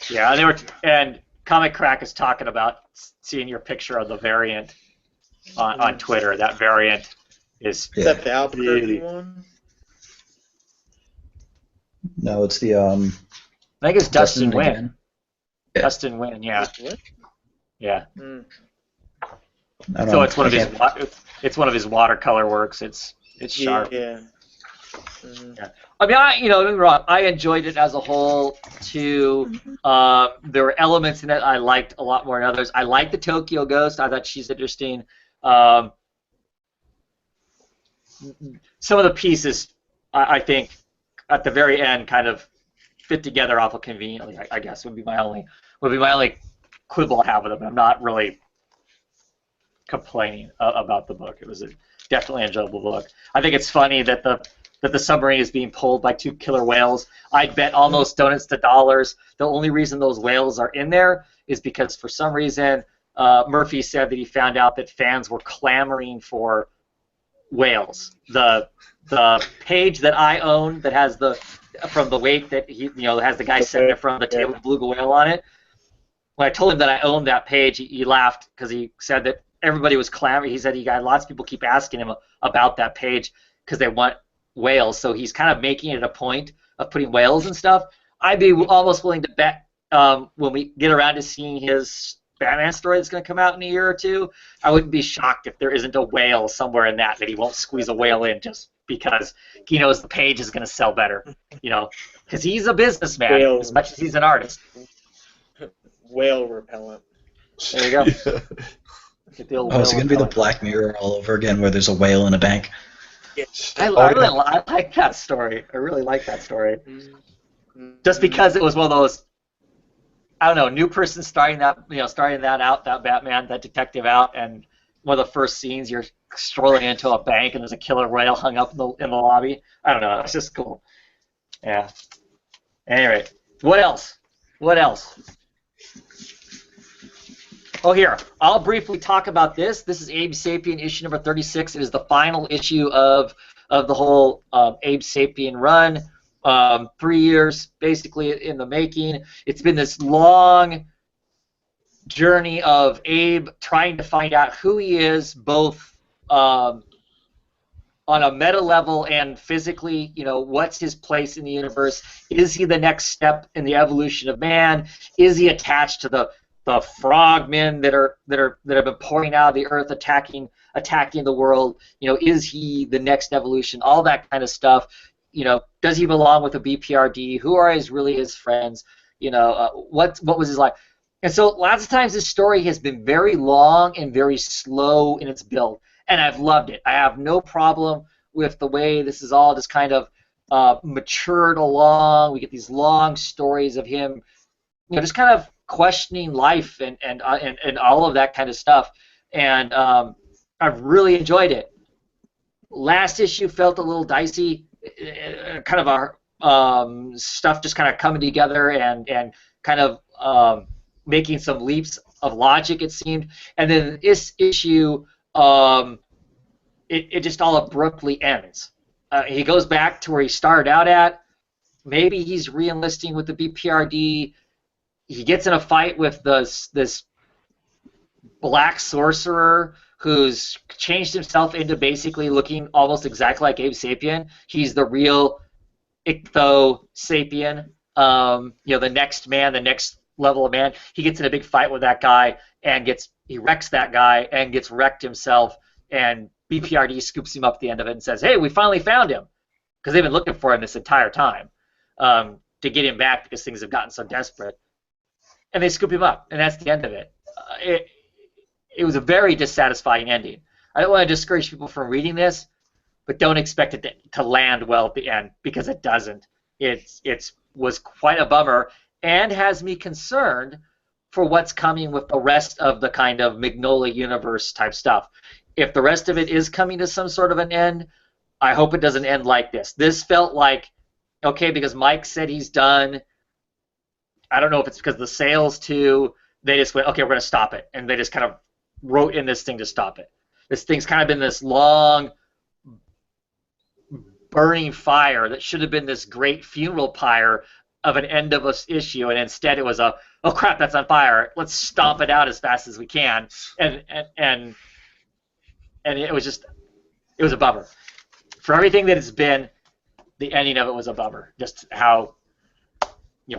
Speaker 1: Yeah, and Comic Crack is talking about seeing your picture of the variant on Twitter. That variant is
Speaker 3: that the Albuquerque one?
Speaker 4: No, it's the
Speaker 1: I think it's Dustin Nguyen.
Speaker 4: again. Yeah.
Speaker 1: Dustin Nguyen, yeah. Yeah.
Speaker 4: I don't
Speaker 1: So
Speaker 4: know.
Speaker 1: it's one of his watercolor works. It's sharp.
Speaker 3: Yeah.
Speaker 1: Yeah. I mean, don't get me wrong, I enjoyed it as a whole, too. There were elements in it I liked a lot more than others. I liked the Tokyo Ghost. I thought she's interesting. Some of the pieces, I think, at the very end kind of fit together awful conveniently, I guess, would be my only quibble I have with it, but I'm not really complaining about the book. It was definitely an enjoyable book. I think it's funny that the submarine is being pulled by two killer whales. I'd bet almost donuts to dollars the only reason those whales are in there is because for some reason Murphy said that he found out that fans were clamoring for whales. The page that I own that has from the wake that he has the guy sitting in front of the table with beluga whale on it. when I told him that I owned that page, he laughed because he said that everybody was clamoring. He said he got lots of people keep asking him about that page because they want whales. So he's kind of making it a point of putting whales and stuff. I'd be almost willing to bet when we get around to seeing his Batman story that's going to come out in a year or two, I wouldn't be shocked if there isn't a whale somewhere in that he won't squeeze a whale in just because he knows the page is going to sell better, because he's a businessman as much as he's an artist.
Speaker 3: Whale repellent.
Speaker 1: There you go.
Speaker 2: Yeah.
Speaker 1: Get the old
Speaker 4: Oh, is it
Speaker 1: whale
Speaker 4: going to be the
Speaker 1: repellent.
Speaker 4: Black Mirror all over again where there's a whale in a bank?
Speaker 1: I like that story. I really like that story. Just because it was one of those, I don't know, new person starting that out, that Batman, that detective out, and one of the first scenes you're strolling into a bank and there's a killer whale hung up in the lobby. I don't know. It's just cool. Yeah. Anyway, what else? What else? Oh, here. I'll briefly talk about this. This is Abe Sapien issue number 36. It is the final issue of the whole Abe Sapien run. 3 years basically in the making. It's been this long journey of Abe trying to find out who he is, both on a meta level and physically. What's his place in the universe? Is he the next step in the evolution of man? Is he attached to the frogmen that have been pouring out of the earth, attacking the world? Is he the next evolution? All that kind of stuff. Does he belong with a BPRD? Who are really his friends? What was his life? And so lots of times this story has been very long and very slow in its build, and I've loved it. I have no problem with the way this is all just kind of matured along. We get these long stories of him, just kind of questioning life and all of that kind of stuff, and I've really enjoyed it. Last issue felt a little dicey. Kind of our stuff just kind of coming together and kind of making some leaps of logic, it seemed. And then this issue, it just all abruptly ends. He goes back to where he started out at. Maybe he's re-enlisting with the BPRD. He gets in a fight with this black sorcerer who's changed himself into basically looking almost exactly like Abe Sapien. He's the real Ichtho Sapien, the next man, the next level of man. He gets in a big fight with that guy and he wrecks that guy and gets wrecked himself, and BPRD scoops him up at the end of it and says, "Hey, we finally found him," because they've been looking for him this entire time to get him back because things have gotten so desperate. And they scoop him up, and that's the end of it. It was a very dissatisfying ending. I don't want to discourage people from reading this, but don't expect it to land well at the end, because it doesn't. It was quite a bummer and has me concerned for what's coming with the rest of the kind of Mignola universe type stuff. If the rest of it is coming to some sort of an end, I hope it doesn't end like this. This felt like, okay, because Mike said he's done. I don't know if it's because of the sales too. They just went, okay, we're going to stop it. And they just kind of wrote in this thing to stop it. This thing's kind of been this long burning fire that should have been this great funeral pyre of an end of an issue, and instead it was oh crap, that's on fire. Let's stomp it out as fast as we can. And it was a bummer. For everything that it's been, the ending of it was a bummer. Just how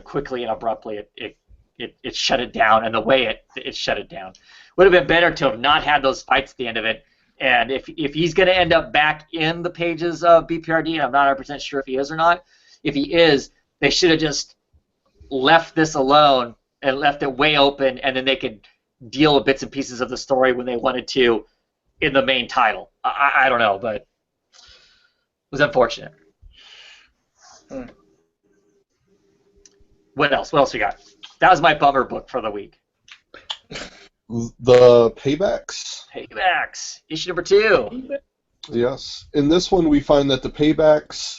Speaker 1: quickly and abruptly it shut it down, and the way it shut it down. Would have been better to have not had those fights at the end of it. And if he's going to end up back in the pages of BPRD, and I'm not 100% sure if he is or not, if he is, they should have just left this alone and left it way open, and then they could deal with bits and pieces of the story when they wanted to in the main title. I don't know, but it was unfortunate. What else? What else we got? That was my bummer book for the week.
Speaker 2: The Paybacks.
Speaker 1: Paybacks, issue number 2.
Speaker 2: Yes. In this one, we find that the Paybacks,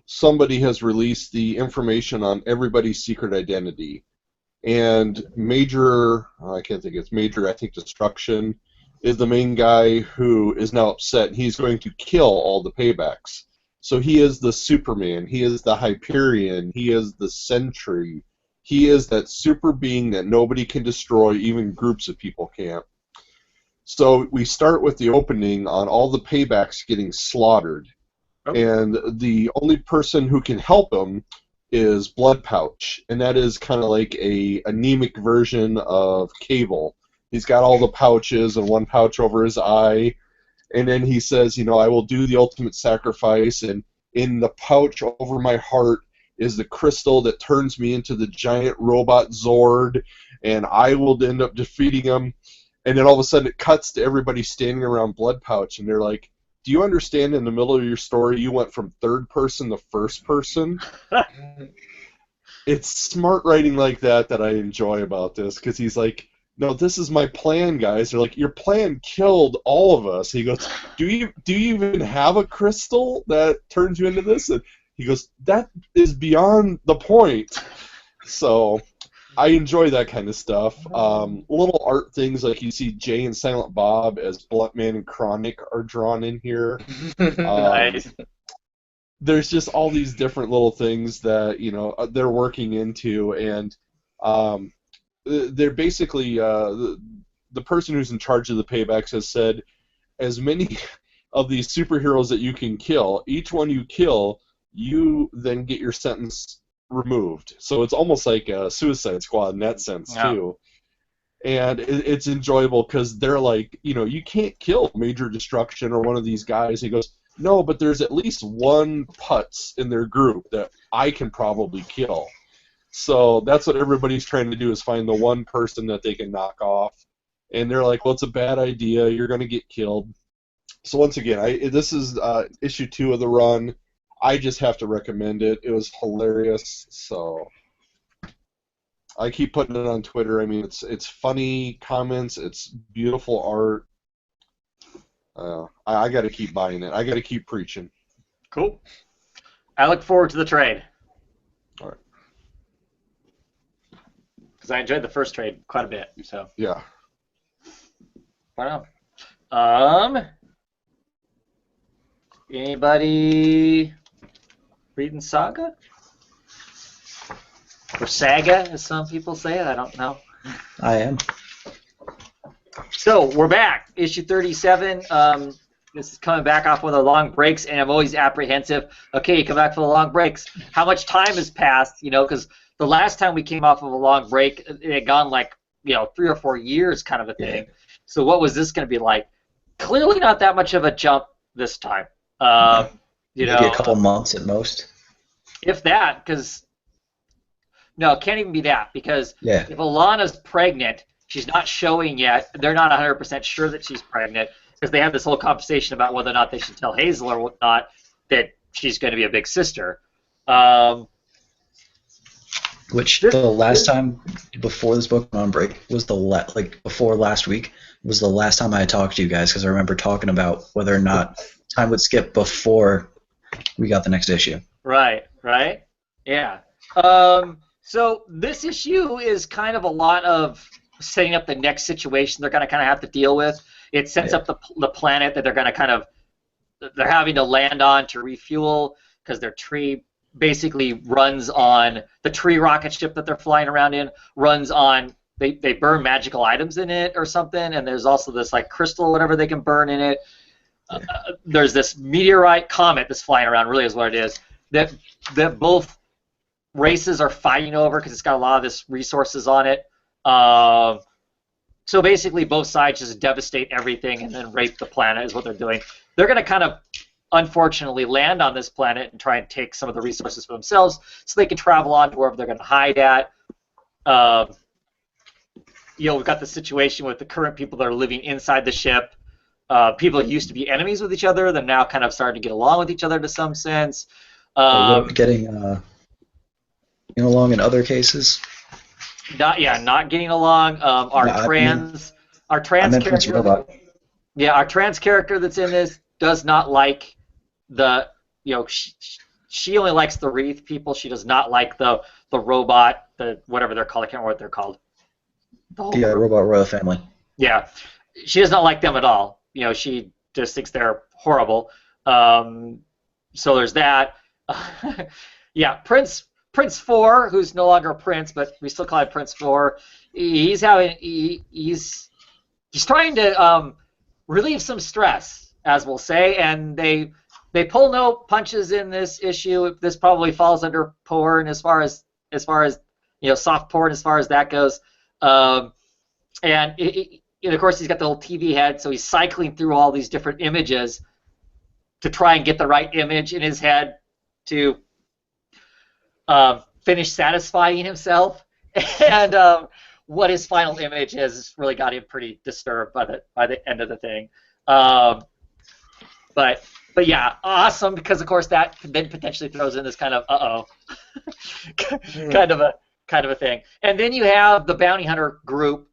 Speaker 2: somebody has released the information on everybody's secret identity. And Major, I can't think it's Major, I think Destruction, is the main guy who is now upset. He's going to kill all the Paybacks. So he is the Superman, he is the Hyperion, he is the Sentry, He is that super being that nobody can destroy, even groups of people can't. So we start with the opening on all the paybacks getting slaughtered.
Speaker 1: Oh.
Speaker 2: And the only person who can help him is Blood Pouch, and that is kind of like a anemic version of Cable. He's got all the pouches and one pouch over his eye, and then he says, you know, I will do the ultimate sacrifice, and in the pouch over my heart is the crystal that turns me into the giant robot Zord, and I will end up defeating him. And then all of a sudden it cuts to everybody standing around Blood Pouch, and they're like, do you understand in the middle of your story you went from third person to first person? It's smart writing like that I enjoy about this, because he's like, no, this is my plan, guys. They're like, your plan killed all of us. He goes, do you even have a crystal that turns you into this? And he goes, that is beyond the point. So I enjoy that kind of stuff. Little art things like you see Jay and Silent Bob as Bluntman and Chronic are drawn in here.
Speaker 1: Nice.
Speaker 2: There's just all these different little things that, you know, they're working into, and they're basically the person who's in charge of the paybacks has said, as many of these superheroes that you can kill, each one you kill, you then get your sentence removed. So it's almost like a Suicide Squad in that sense, too. And it's enjoyable because they're like, you know, you can't kill Major Destruction or one of these guys. He goes, no, but there's at least one putz in their group that I can probably kill. So that's what everybody's trying to do, is find the one person that they can knock off. And they're like, well, it's a bad idea. You're going to get killed. So once again, this is issue 2 of the run. I just have to recommend it. It was hilarious. So I keep putting it on Twitter. I mean, it's funny comments. It's beautiful art. I got to keep buying it. I got to keep preaching.
Speaker 1: Cool. I look forward to the trade.
Speaker 2: All right.
Speaker 1: Because I enjoyed the first trade quite a bit. So
Speaker 2: Yeah.
Speaker 1: why not? Anybody reading Saga? Or Saga, as some people say it. I don't know.
Speaker 4: I am.
Speaker 1: So we're back, issue 37. This is coming back off one of the long breaks, and I'm always apprehensive. Okay, you come back for the long breaks. How much time has passed? You know, because the last time we came off of a long break, it had gone like 3 or 4 years, kind of a thing. So what was this going to be like? Clearly not that much of a jump this time. Maybe
Speaker 4: a couple months at most.
Speaker 1: If that, because no, it can't even be that, because if Alana's pregnant, she's not showing yet. They're not 100% sure that she's pregnant, because they have this whole conversation about whether or not they should tell Hazel or whatnot that she's going to be a big sister.
Speaker 4: Which the last time before this book went on break was before last week was the last time I had talked to you guys, because I remember talking about whether or not time would skip before we got the next issue.
Speaker 1: Right. Yeah. So this issue is kind of a lot of setting up the next situation they're going to kind of have to deal with. It sets up the planet that they're going to they're having to land on to refuel, because their tree basically runs on, the tree rocket ship that they're flying around in runs on, they burn magical items in it or something, and there's also this like crystal or whatever they can burn in it. There's this meteorite comet that's flying around, really is what it is, that both races are fighting over because it's got a lot of this resources on it. So basically both sides just devastate everything and then rape the planet is what they're doing. They're going to kind of, unfortunately, land on this planet and try and take some of the resources for themselves so they can travel on to wherever they're going to hide at. We've got the situation with the current people that are living inside the ship. People who used to be enemies with each other, they're now kind of starting to get along with each other to some sense.
Speaker 4: Getting along in other cases.
Speaker 1: Not getting along. Our trans character. Yeah, our trans character that's in this does not like the. She only likes the Wreath people. She does not like the robot, the whatever they're called. I can't remember what they're called.
Speaker 4: The Robot Royal Family. Yeah,
Speaker 1: she does not like them at all. She just thinks they're horrible. So there's that. Yeah, Prince Prince Four, who's no longer a prince, but we still call him Prince Four. He's trying to relieve some stress, as we'll say, and they pull no punches in this issue. This probably falls under porn as far as soft porn as far as that goes. And of course he's got the little TV head, so he's cycling through all these different images to try and get the right image in his head to finish satisfying himself. And what his final image is really got him pretty disturbed by the end of the thing. But yeah, awesome, because of course that then potentially throws in this kind of kind of a thing. And then you have the bounty hunter group.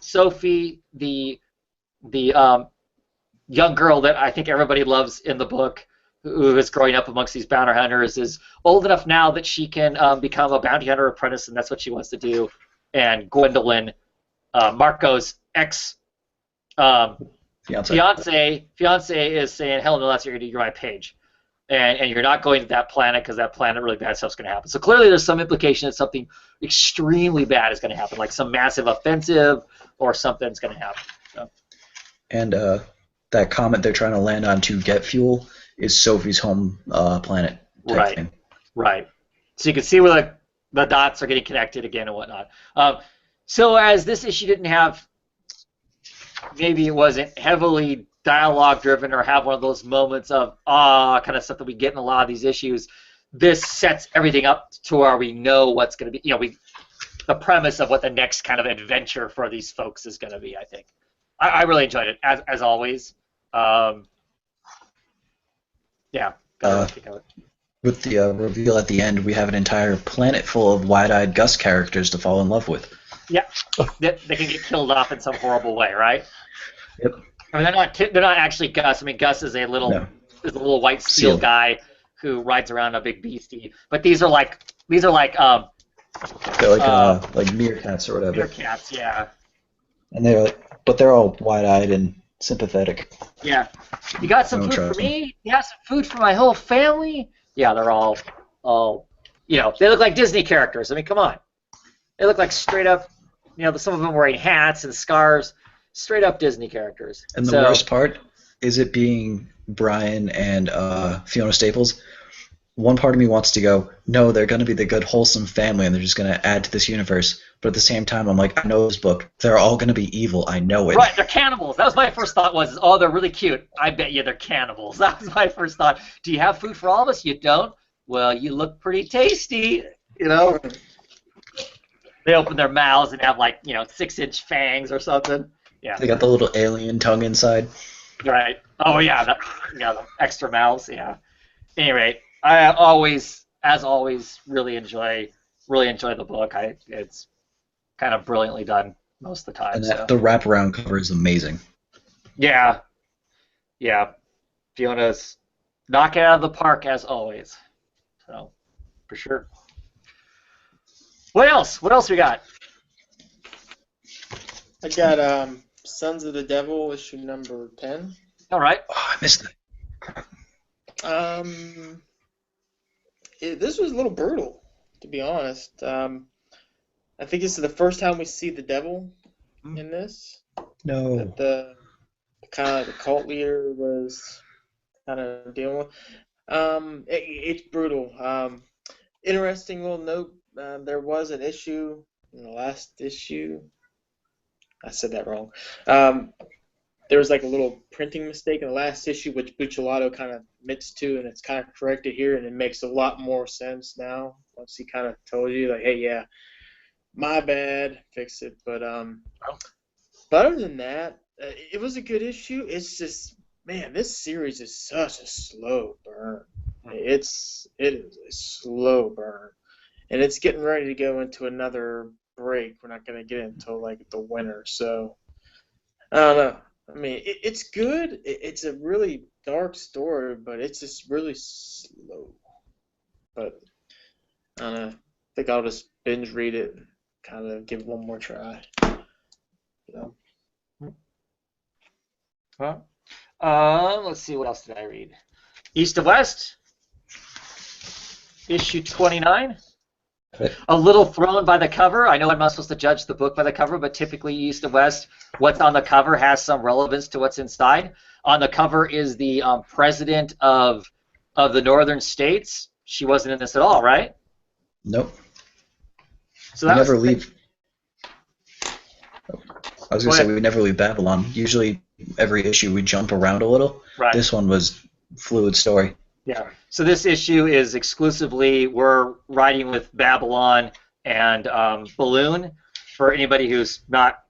Speaker 1: Sophie, the young girl that I think everybody loves in the book, who is growing up amongst these bounty hunters, is old enough now that she can become a bounty hunter apprentice, and that's what she wants to do. And Gwendolyn, Marco's ex fiance is saying, hell no, that's what you're going to do, you're my page. And you're not going to that planet because that planet really bad stuff's going to happen. So clearly there's some implication that something extremely bad is going to happen, like some massive offensive or something's going to happen. So. And
Speaker 4: that comet they're trying to land on to get fuel is Sophie's home planet type thing. Right.
Speaker 1: So you can see where the dots are getting connected again and whatnot. So as this issue didn't have, maybe it wasn't heavily dialogue driven or have one of those moments of kind of stuff that we get in a lot of these issues, this sets everything up to where we know what's going to be, the premise of what the next kind of adventure for these folks is going to be, I think. I really enjoyed it, as always. Yeah.
Speaker 4: With the reveal at the end, we have an entire planet full of wide-eyed Gus characters to fall in love with.
Speaker 1: Yeah. They can get killed off in some horrible way, right?
Speaker 4: Yep.
Speaker 1: I mean, they're not actually Gus. I mean, Gus is a little white steel guy who rides around a big beastie. But they're like
Speaker 4: meerkats or whatever.
Speaker 1: Meerkats, yeah.
Speaker 4: And they're all wide-eyed and sympathetic.
Speaker 1: Yeah. You got some food for me? You have some food for my whole family? Yeah, they're all they look like Disney characters. I mean, come on. They look like straight up, some of them wearing hats and scarves. Straight up Disney characters.
Speaker 4: And the worst part is it being Brian and Fiona Staples. One part of me wants to go, no, they're going to be the good, wholesome family, and they're just going to add to this universe. But at the same time, I'm like, I know this book. They're all going to be evil. I know it.
Speaker 1: Right, they're cannibals. That was my first thought was, they're really cute. I bet you they're cannibals. That was my first thought. Do you have food for all of us? You don't? Well, you look pretty tasty, They open their mouths and have 6-inch fangs or something. Yeah.
Speaker 4: They got the little alien tongue inside.
Speaker 1: Right. Oh yeah, the extra mouths. Yeah. At any rate, I always, really enjoy the book. It's kind of brilliantly done most of the time.
Speaker 4: And the wraparound cover is amazing.
Speaker 1: Yeah. Yeah. Fiona's knock it out of the park as always. So, for sure. What else? What else we got?
Speaker 3: I got Sons of the Devil, issue number 10.
Speaker 1: All right.
Speaker 4: Oh, I missed
Speaker 3: that. This was a little brutal, to be honest. I think this is the first time we see the devil in this.
Speaker 4: No.
Speaker 3: That the kind of the cult leader was kind of dealing with. It's brutal. Interesting little note. There was an issue in the last issue. I said that wrong. There was a little printing mistake in the last issue, which Buccellato kind of admits to, and it's kind of corrected here, and it makes a lot more sense now once he kind of told you, hey, yeah, my bad, fix it. But other than that, it was a good issue. It's just, man, this series is such a slow burn. It is a slow burn, and it's getting ready to go into another break. We're not going to get it until the winter, so I don't know. I mean, it's good. It's a really dark story, but it's just really slow. But I don't know. I think I'll just binge read it and kind of give it one more try. So.
Speaker 1: Let's see, what else did I read? East of West. issue 29.
Speaker 4: Right.
Speaker 1: A little thrown by the cover. I know I'm not supposed to judge the book by the cover, but typically East and West, what's on the cover has some relevance to what's inside. On the cover is the president of the northern states. She wasn't in this at all, right?
Speaker 4: Nope.
Speaker 1: So
Speaker 4: We
Speaker 1: that
Speaker 4: never
Speaker 1: was
Speaker 4: leave. I was gonna say we never leave Babylon. Usually, every issue we jump around a little.
Speaker 1: right.
Speaker 4: This one was fluid story.
Speaker 1: Yeah. So this issue is exclusively we're riding with Babylon and Balloon. For anybody who's not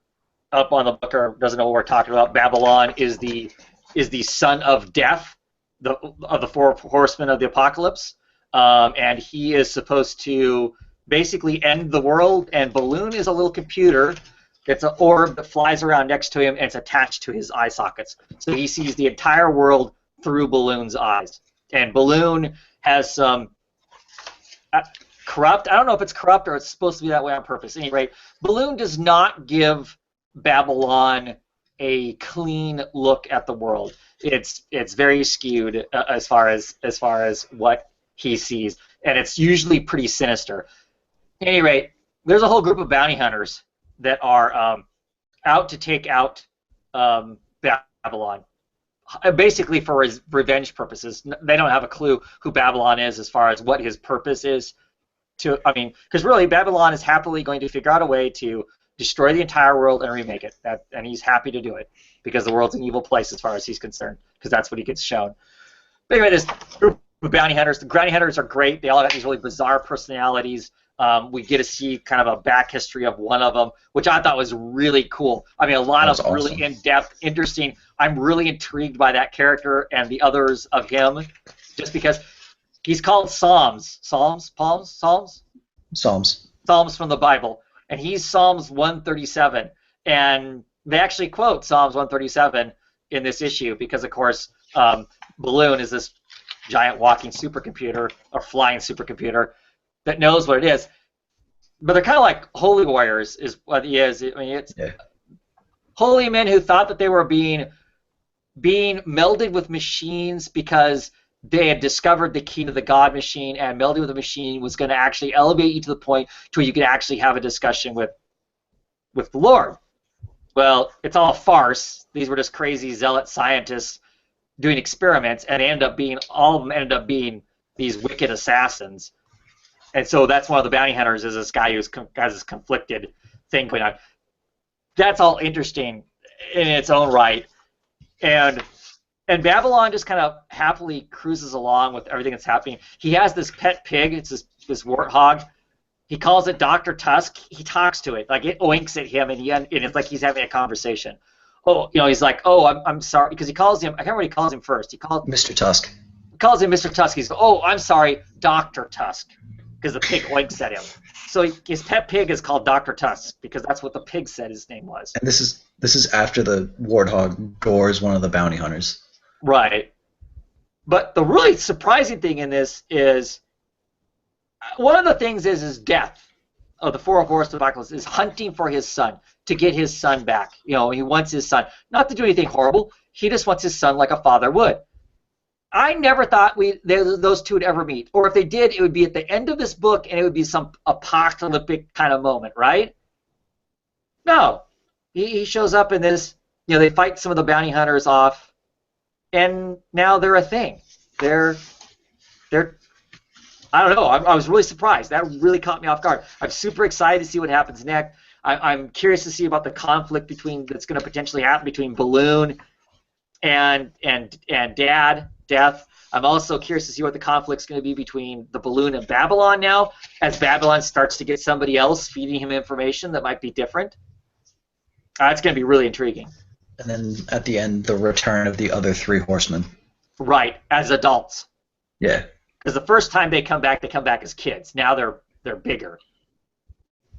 Speaker 1: up on the book or doesn't know what we're talking about, Babylon is the son of Death, of the four horsemen of the apocalypse, and he is supposed to basically end the world. And Balloon is a little computer. It's an orb that flies around next to him, and it's attached to his eye sockets. So he sees the entire world through Balloon's eyes. And Balloon has some corrupt, I don't know if it's corrupt or it's supposed to be that way on purpose. At any rate, Balloon does not give Babylon a clean look at the world. It's very skewed as far as what he sees, and it's usually pretty sinister. At any rate, there's a whole group of bounty hunters that are out to take out Babylon, basically for revenge purposes. They don't have a clue who Babylon is as far as what his purpose is. Because really, Babylon is happily going to figure out a way to destroy the entire world and remake it. And he's happy to do it because the world's an evil place as far as he's concerned, because that's what he gets shown. But anyway, this group of bounty hunters, the bounty hunters are great. They all have these really bizarre personalities. We get to see kind of a back history of one of them, which I thought was really cool. I mean, a lot of really
Speaker 4: awesome.
Speaker 1: in-depth, interesting. I'm really intrigued by that character and the others of him, just because he's called Psalms from the Bible, and he's Psalms 137. And they actually quote Psalms 137 in this issue because, of course, Balloon is this giant walking supercomputer or flying supercomputer that knows what it is. But they're kind of like holy warriors is what he is. I mean, it's holy men who thought that they were being melded with machines because they had discovered the key to the God machine, and melding with the machine was going to actually elevate you to the point to where you could actually have a discussion with the Lord. Well, it's all farce. These were just crazy zealot scientists doing experiments, and all of them ended up being these wicked assassins. And so that's one of the bounty hunters is this guy who has this conflicted thing going on. That's all interesting in its own right. And Babylon just kind of happily cruises along with everything that's happening. He has this pet pig. It's this warthog. He calls it Dr. Tusk. He talks to it. Like, it oinks at him, and it's like he's having a conversation. Oh, he's like, oh, I'm sorry, because he calls him, I can't remember what he calls him first. He calls
Speaker 4: Mr. Tusk.
Speaker 1: He calls him Mr. Tusk. He's, oh, I'm sorry, Dr. Tusk, because the pig oinks at him. So his pet pig is called Dr. Tusk because that's what the pig said his name was.
Speaker 4: And this is after the warthog gores one of the bounty hunters.
Speaker 1: Right. But the really surprising thing in this is one of the things is Death of the Four Horsemen of the Apocalypse is hunting for his son to get his son back. He wants his son not to do anything horrible. He just wants his son like a father would. I never thought those two would ever meet, or if they did, it would be at the end of this book, and it would be some apocalyptic kind of moment, right? No, he shows up in this. They fight some of the bounty hunters off, and now they're a thing. They're. I don't know. I was really surprised. That really caught me off guard. I'm super excited to see what happens next. I'm curious to see about the conflict that's going to potentially happen between Balloon and Death. I'm also curious to see what the conflict's going to be between the Balloon and Babylon now, as Babylon starts to get somebody else feeding him information that might be different. It's going to be really intriguing.
Speaker 4: And then at the end, the return of the other three horsemen.
Speaker 1: Right, as adults.
Speaker 4: Yeah.
Speaker 1: Because the first time they come back as kids. Now they're bigger.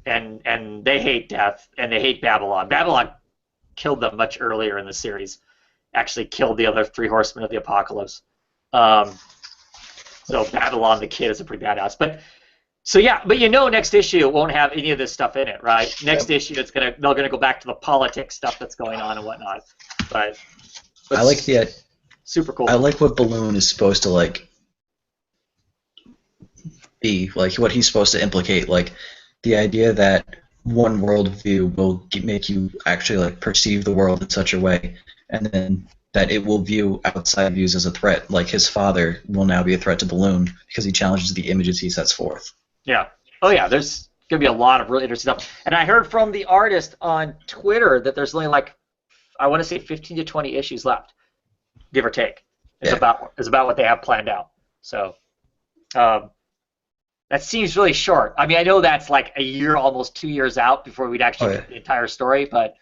Speaker 1: And they hate Death, and they hate Babylon. Babylon killed them much earlier in the series. Actually killed the other three horsemen of the apocalypse. So Babylon the kid is a pretty badass. But next issue won't have any of this stuff in it, right? Next issue they're gonna go back to the politics stuff that's going on and whatnot. But
Speaker 4: I like
Speaker 1: super cool.
Speaker 4: I like what Balloon is supposed to like be, like what he's supposed to implicate, like the idea that one worldview will make you actually like perceive the world in such a way, and then that it will view outside views as a threat. Like his father will now be a threat to Balloon because he challenges the images he sets forth.
Speaker 1: Yeah. Oh yeah. There's gonna be a lot of really interesting stuff. And I heard from the artist on Twitter that there's only like, I want to say 15 to 20 issues left, give or take. It's about what they have planned out. So that seems really short. I mean, I know that's like a year, almost 2 years out before we'd actually get the entire story, but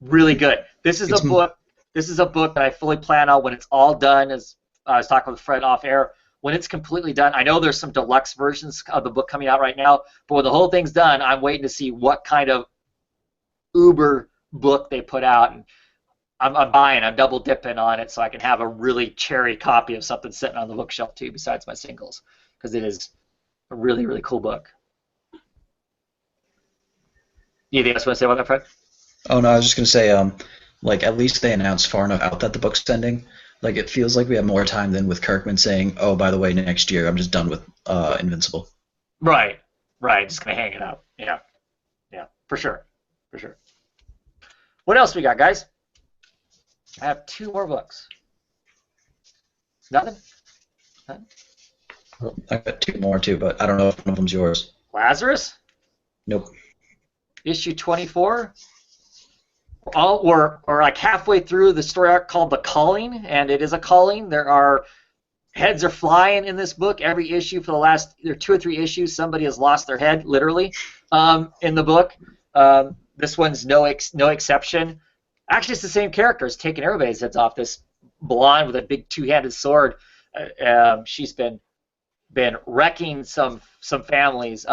Speaker 1: really good. This is a book. This is a book that I fully plan on when it's all done. As I was talking with Fred off air, when it's completely done, I know there's some deluxe versions of the book coming out right now, but when the whole thing's done, I'm waiting to see what kind of uber book they put out. And I'm buying. I'm double dipping on it so I can have a really cherry copy of something sitting on the bookshelf too, besides my singles, because it is a really, really cool book. Anything else you want to say about that, Fred?
Speaker 4: Oh no, I was just gonna say, like at least they announced far enough out that the book's ending. Like it feels like we have more time than with Kirkman saying, "Oh, by the way, next year I'm just done with Invincible."
Speaker 1: Right, just gonna hang it up. Yeah, for sure. What else we got, guys? I have 2 more books. Nothing?
Speaker 4: I got 2 more too, but I don't know if one of them's yours.
Speaker 1: Lazarus?
Speaker 4: Nope.
Speaker 1: Issue 24? We're like halfway through the story arc called The Calling, and it is a calling. Heads are flying in this book. Every issue for the last either 2 or 3 issues, somebody has lost their head, literally, in the book. This one's no exception. Actually, it's the same character. It's taking everybody's heads off. This blonde with a big 2-handed sword. She's been wrecking some families.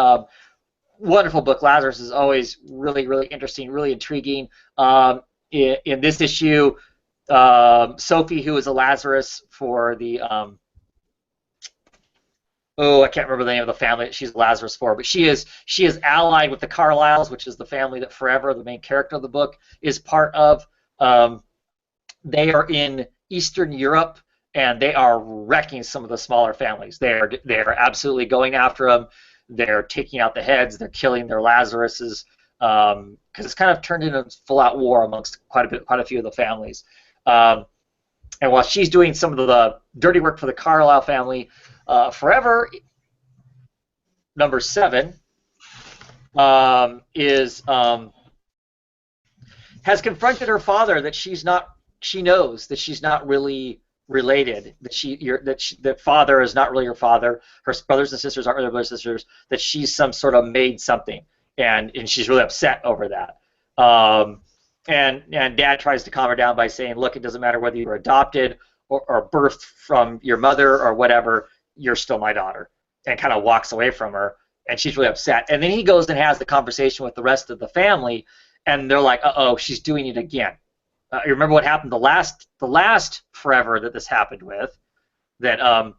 Speaker 1: Wonderful book. Lazarus is always really, really interesting, really intriguing. In this issue, Sophie, who is a Lazarus for the I can't remember the name of the family that she's Lazarus for, but she is allied with the Carlyles, which is the family that Forever, the main character of the book, is part of. They are in Eastern Europe, and they are wrecking some of the smaller families. They are absolutely going after them. They're taking out the heads. They're killing their Lazaruses because it's kind of turned into full-out war amongst quite a few of the families. And while she's doing some of the dirty work for the Carlyle family, Forever, number 7, has confronted her father that she knows that she's not really related, that father is not really her father, her brothers and sisters aren't really brothers and sisters, that she's some sort of made something, and she's really upset over that. And Dad tries to calm her down by saying, look, it doesn't matter whether you were adopted or birthed from your mother or whatever, you're still my daughter, and kind of walks away from her, and she's really upset. And then he goes and has the conversation with the rest of the family, and they're like, uh-oh, she's doing it again. You remember what happened the last Forever that this happened with, that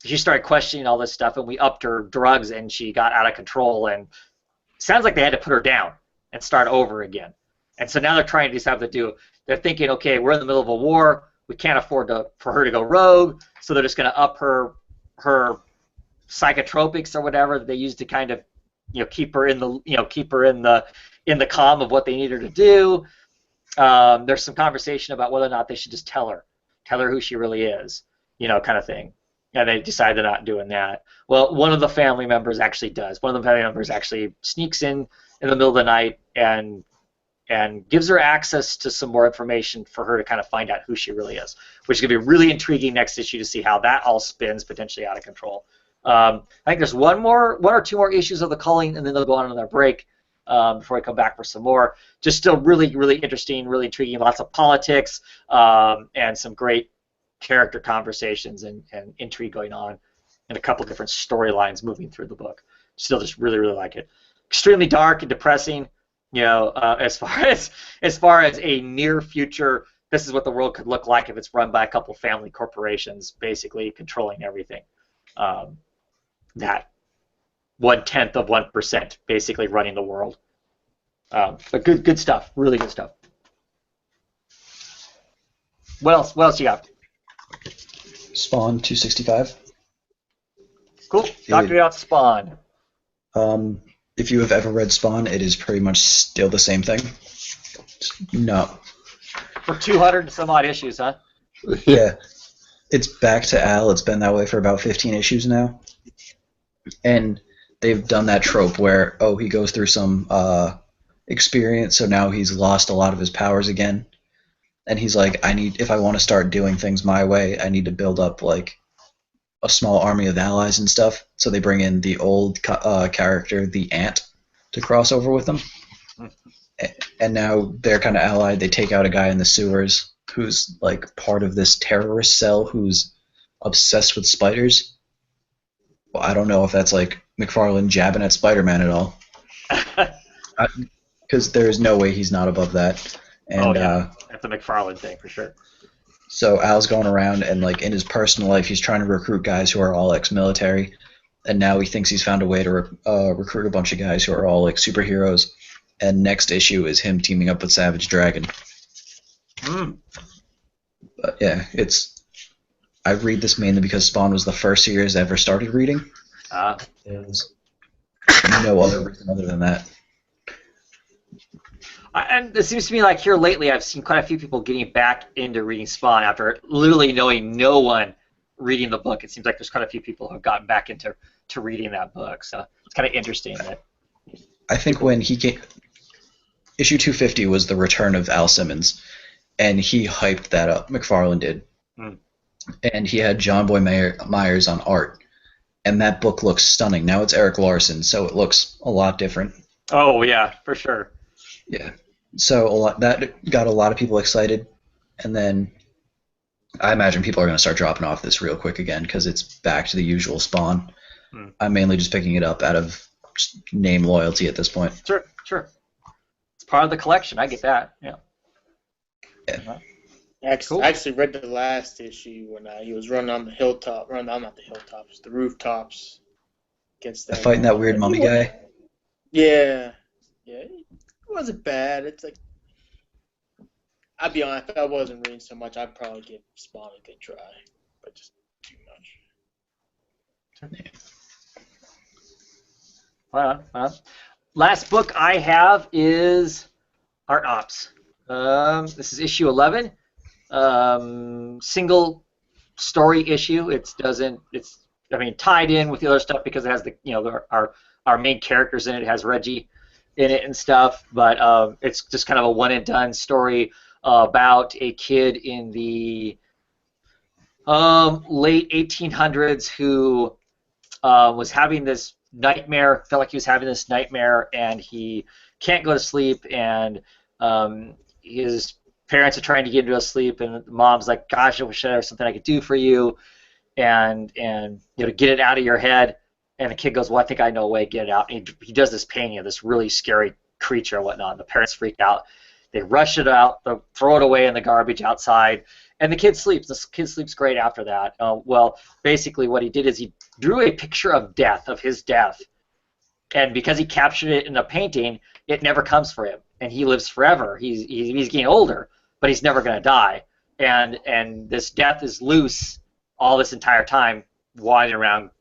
Speaker 1: she started questioning all this stuff, and we upped her drugs, and she got out of control, and it sounds like they had to put her down and start over again. And so now they're trying to decide what to do. They're thinking, okay, we're in the middle of a war, we can't afford for her to go rogue, so they're just going to up her psychotropics or whatever that they use to kind of keep her in the calm of what they need her to do. There's some conversation about whether or not they should just tell her who she really is, kind of thing. And they decide they're not doing that. Well, one of the family members actually does. One of the family members actually sneaks in the middle of the night and gives her access to some more information for her to kind of find out who she really is, which is going to be really intriguing next issue to see how that all spins potentially out of control. I think there's one or two more issues of The Calling, and then they'll go on another break before we come back for some more. Just still really, really interesting, really intriguing, lots of politics, and some great character conversations and intrigue going on, and a couple different storylines moving through the book. Still just really, really like it. Extremely dark and depressing. As far as a near future, this is what the world could look like if it's run by a couple family corporations, basically controlling everything. That 0.1%, basically running the world. But good stuff, really good stuff. What else you got?
Speaker 4: Spawn 265.
Speaker 1: Cool. Talk to me about Spawn.
Speaker 4: If you have ever read Spawn, it is pretty much still the same thing. No.
Speaker 1: For 200 and some odd issues, huh?
Speaker 4: Yeah. It's back to Al. It's been that way for about 15 issues now. And they've done that trope where, he goes through some experience, so now he's lost a lot of his powers again. And he's like, if I want to start doing things my way, I need to build up, like, a small army of allies and stuff. So they bring in the old character, the Ant, to cross over with them. And now they're kind of allied. They take out a guy in the sewers who's, like, part of this terrorist cell who's obsessed with spiders. Well, I don't know if that's, like, McFarlane jabbing at Spider-Man at all. Because there is no way he's not above that. And,
Speaker 1: that's a McFarlane thing for sure.
Speaker 4: So Al's going around and, like, in his personal life, he's trying to recruit guys who are all ex-military, and now he thinks he's found a way to recruit a bunch of guys who are all, like, superheroes. And next issue is him teaming up with Savage Dragon. But yeah, I read this mainly because Spawn was the first series I ever started reading. There's no other reason other than that.
Speaker 1: And it seems to me like here lately I've seen quite a few people getting back into reading Spawn after literally knowing no one reading the book. It seems like there's quite a few people who have gotten back into reading that book. So it's kind of interesting.
Speaker 4: I think when he came, issue 250 was the return of Al Simmons, and he hyped that up. McFarlane did. And he had John Boy Myers on art. And that book looks stunning. Now it's Eric Larson, so it looks a lot different.
Speaker 1: Oh, yeah, for sure.
Speaker 4: Yeah. So that got a lot of people excited. And then I imagine people are going to start dropping off this real quick again because it's back to the usual Spawn. I'm mainly just picking it up out of name loyalty at this point.
Speaker 1: Sure. It's part of the collection. I get that. Yeah.
Speaker 3: I actually read the last issue when he was running on the hilltop. Not the hilltops, the rooftops. Against that
Speaker 4: fighting that weird mummy guy?
Speaker 3: Yeah. It wasn't bad. It's like, I'll be honest, if I wasn't reading so much, I'd probably give Spawn a good try. But just too much.
Speaker 1: Well, last book I have is Art Ops. This is issue 11. Single story issue. It's tied in with the other stuff because it has our main characters in it. It has Reggie in it and stuff, but it's just kind of a one and done story about a kid in the late 1800s who was having this nightmare, felt like he was having this nightmare, and he can't go to sleep, and his parents are trying to get him to sleep, and the mom's like, gosh, I wish there was something I could do for you, and get it out of your head. And the kid goes, well, I think I know a way to get it out. And he does this painting of this really scary creature and whatnot. And the parents freak out. They rush it out, they throw it away in the garbage outside, and the kid sleeps. The kid sleeps great after that. Well, basically what he did is he drew a picture of his death. And because he captured it in a painting, it never comes for him. And he lives forever. He's getting older, but he's never going to die. And this death is loose all this entire time, wandering around,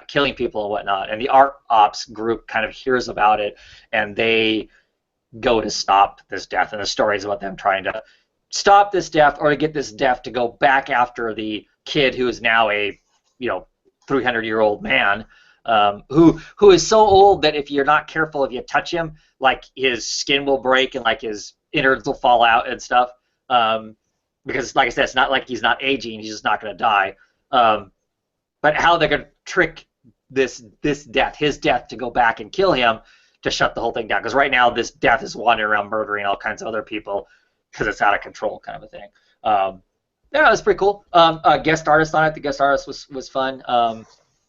Speaker 1: killing people and whatnot. And the Art Ops group kind of hears about it, and they go to stop this death. And the story is about them trying to stop this death or to get this death to go back after the kid who is now a 300-year-old man who is so old that if you're not careful, if you touch him, like his skin will break and like his innards will fall out and stuff. Because, like I said, it's not like he's not aging; he's just not going to die. But how they're going to trick his death, to go back and kill him to shut the whole thing down? Because right now, this death is wandering around murdering all kinds of other people because it's out of control, kind of a thing. Yeah, it was pretty cool. Guest artist on it. The guest artist was fun.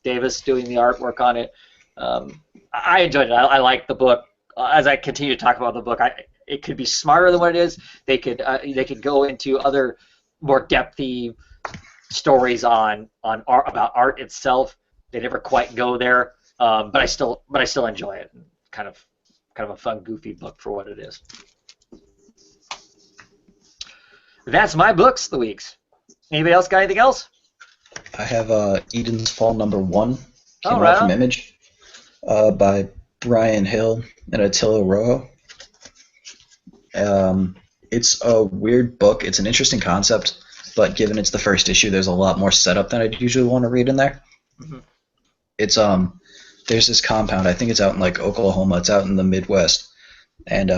Speaker 1: Davis doing the artwork on it. I enjoyed it. I liked the book. As I continue to talk about the book, it could be smarter than what it is. They could go into other more depthy stories on art, about art itself. They never quite go there, but I still enjoy it. Kind of a fun, goofy book for what it is. That's my books, the weeks. Anybody else got anything else?
Speaker 4: I have Eden's Fall #1. Came
Speaker 1: Oh, right
Speaker 4: out from
Speaker 1: on.
Speaker 4: Image by Brian Hill and Attila Rojo. It's a weird book. It's an interesting concept, but given it's the first issue, there's a lot more setup than I'd usually want to read in there.
Speaker 1: Mhm.
Speaker 4: It's there's this compound. I think it's out in like Oklahoma. It's out in the Midwest, and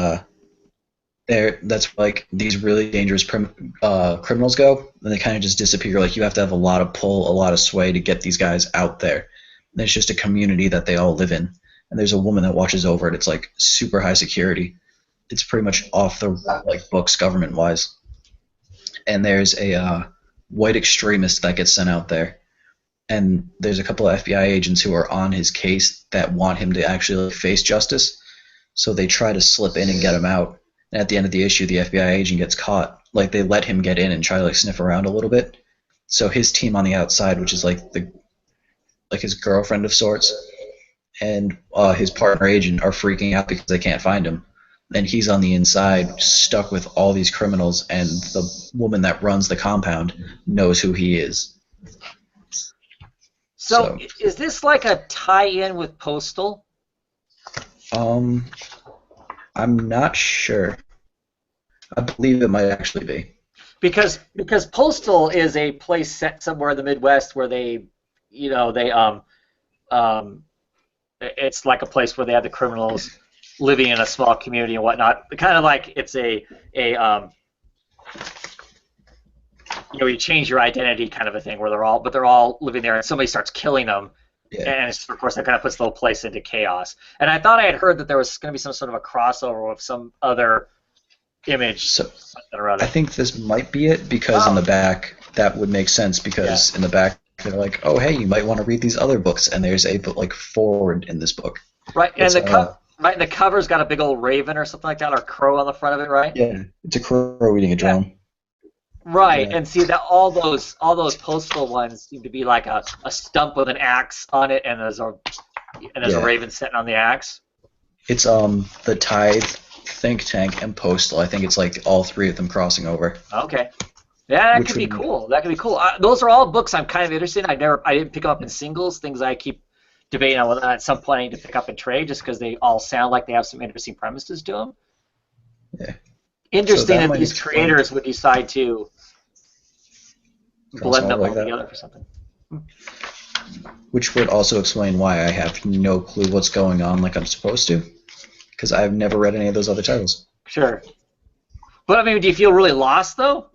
Speaker 4: that's like these really dangerous criminals go, and they kind of just disappear. Like you have to have a lot of pull, a lot of sway to get these guys out there. And it's just a community that they all live in, and there's a woman that watches over it. It's like super high security. It's pretty much off the like books government wise. And there's a white extremist that gets sent out there, and there's a couple of FBI agents who are on his case that want him to actually like, face justice. So they try to slip in and get him out. And at the end of the issue, the FBI agent gets caught. Like they let him get in and try to like sniff around a little bit. So his team on the outside, which is like his girlfriend of sorts, and his partner agent are freaking out because they can't find him. And he's on the inside, stuck with all these criminals, and the woman that runs the compound knows who he is.
Speaker 1: So is this like a tie-in with Postal?
Speaker 4: I'm not sure. I believe it might actually be.
Speaker 1: Because Postal is a place set somewhere in the Midwest where it's like a place where they have the criminals living in a small community and whatnot. Kind of like it's you change your identity kind of a thing where they're all living there and somebody starts killing them. Yeah. And of course that kind of puts the whole place into chaos. And I thought I had heard that there was going to be some sort of a crossover with some other Image. So
Speaker 4: I think this might be it because in the back that would make sense because in the back they're like, oh hey, you might want to read these other books, and there's a like forward in this book.
Speaker 1: Right, and the cover's got a big old raven or something like that, or crow on the front of it, right?
Speaker 4: Yeah, it's a crow eating a drone.
Speaker 1: Right, and see that all those Postal ones seem to be like a stump with an axe on it, and there's a raven sitting on the axe. It's
Speaker 4: the Tithe, Think Tank, and Postal. I think it's like all three of them crossing over.
Speaker 1: Okay. Yeah, that could be cool. That could be cool. Those are all books I'm kind of interested in. I didn't pick them up in singles. Things I keep debating on whether at some point I need to pick up and trade, just because they all sound like they have some interesting premises to them.
Speaker 4: Yeah.
Speaker 1: Interesting that these creators would decide to blend them all together for something.
Speaker 4: Which would also explain why I have no clue what's going on like I'm supposed to, because I've never read any of those other titles.
Speaker 1: Sure. But I mean, do you feel really lost though?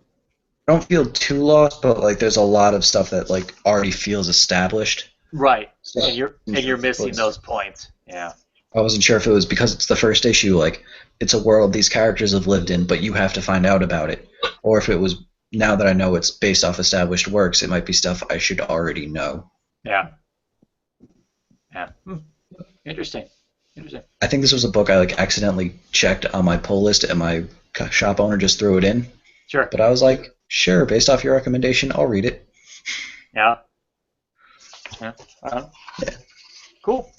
Speaker 4: I don't feel too lost, but like there's a lot of stuff that like already feels established.
Speaker 1: Right. So, and you're missing those points. Yeah.
Speaker 4: I wasn't sure if it was because it's the first issue, like it's a world these characters have lived in, but you have to find out about it, or if it was now that I know it's based off established works, it might be stuff I should already know.
Speaker 1: Yeah. Yeah. Interesting.
Speaker 4: I think this was a book I like accidentally checked on my pull list, and my shop owner just threw it in.
Speaker 1: Sure.
Speaker 4: But I was like, sure, based off your recommendation, I'll read it.
Speaker 1: Yeah. Yeah. Yeah. Cool.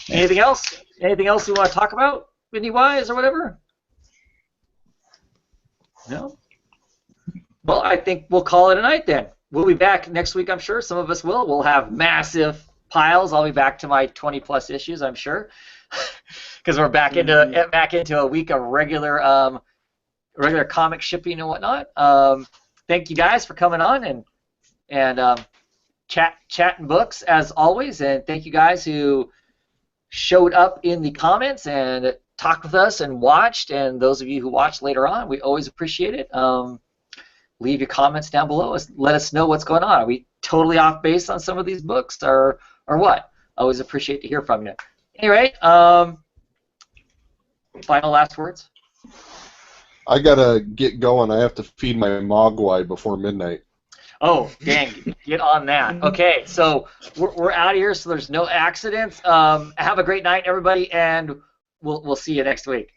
Speaker 1: Anything else? Anything else you want to talk about, indie-wise or whatever? No? Well, I think we'll call it a night then. We'll be back next week, I'm sure. Some of us will. We'll have massive piles. I'll be back to my 20-plus issues, I'm sure, because we're back into a week of regular comic shipping and whatnot. Thank you guys for coming on and chatting books as always, and thank you guys who showed up in the comments and talked with us and watched, and those of you who watched later on, we always appreciate it. Leave your comments down below. Let us know what's going on. Are we totally off base on some of these books, or what? Always appreciate to hear from you. Anyway, final last words?
Speaker 2: I gotta get going. I have to feed my mogwai before midnight.
Speaker 1: Oh, dang, get on that. Okay, so we're out of here, so there's no accidents. Have a great night, everybody, and we'll see you next week.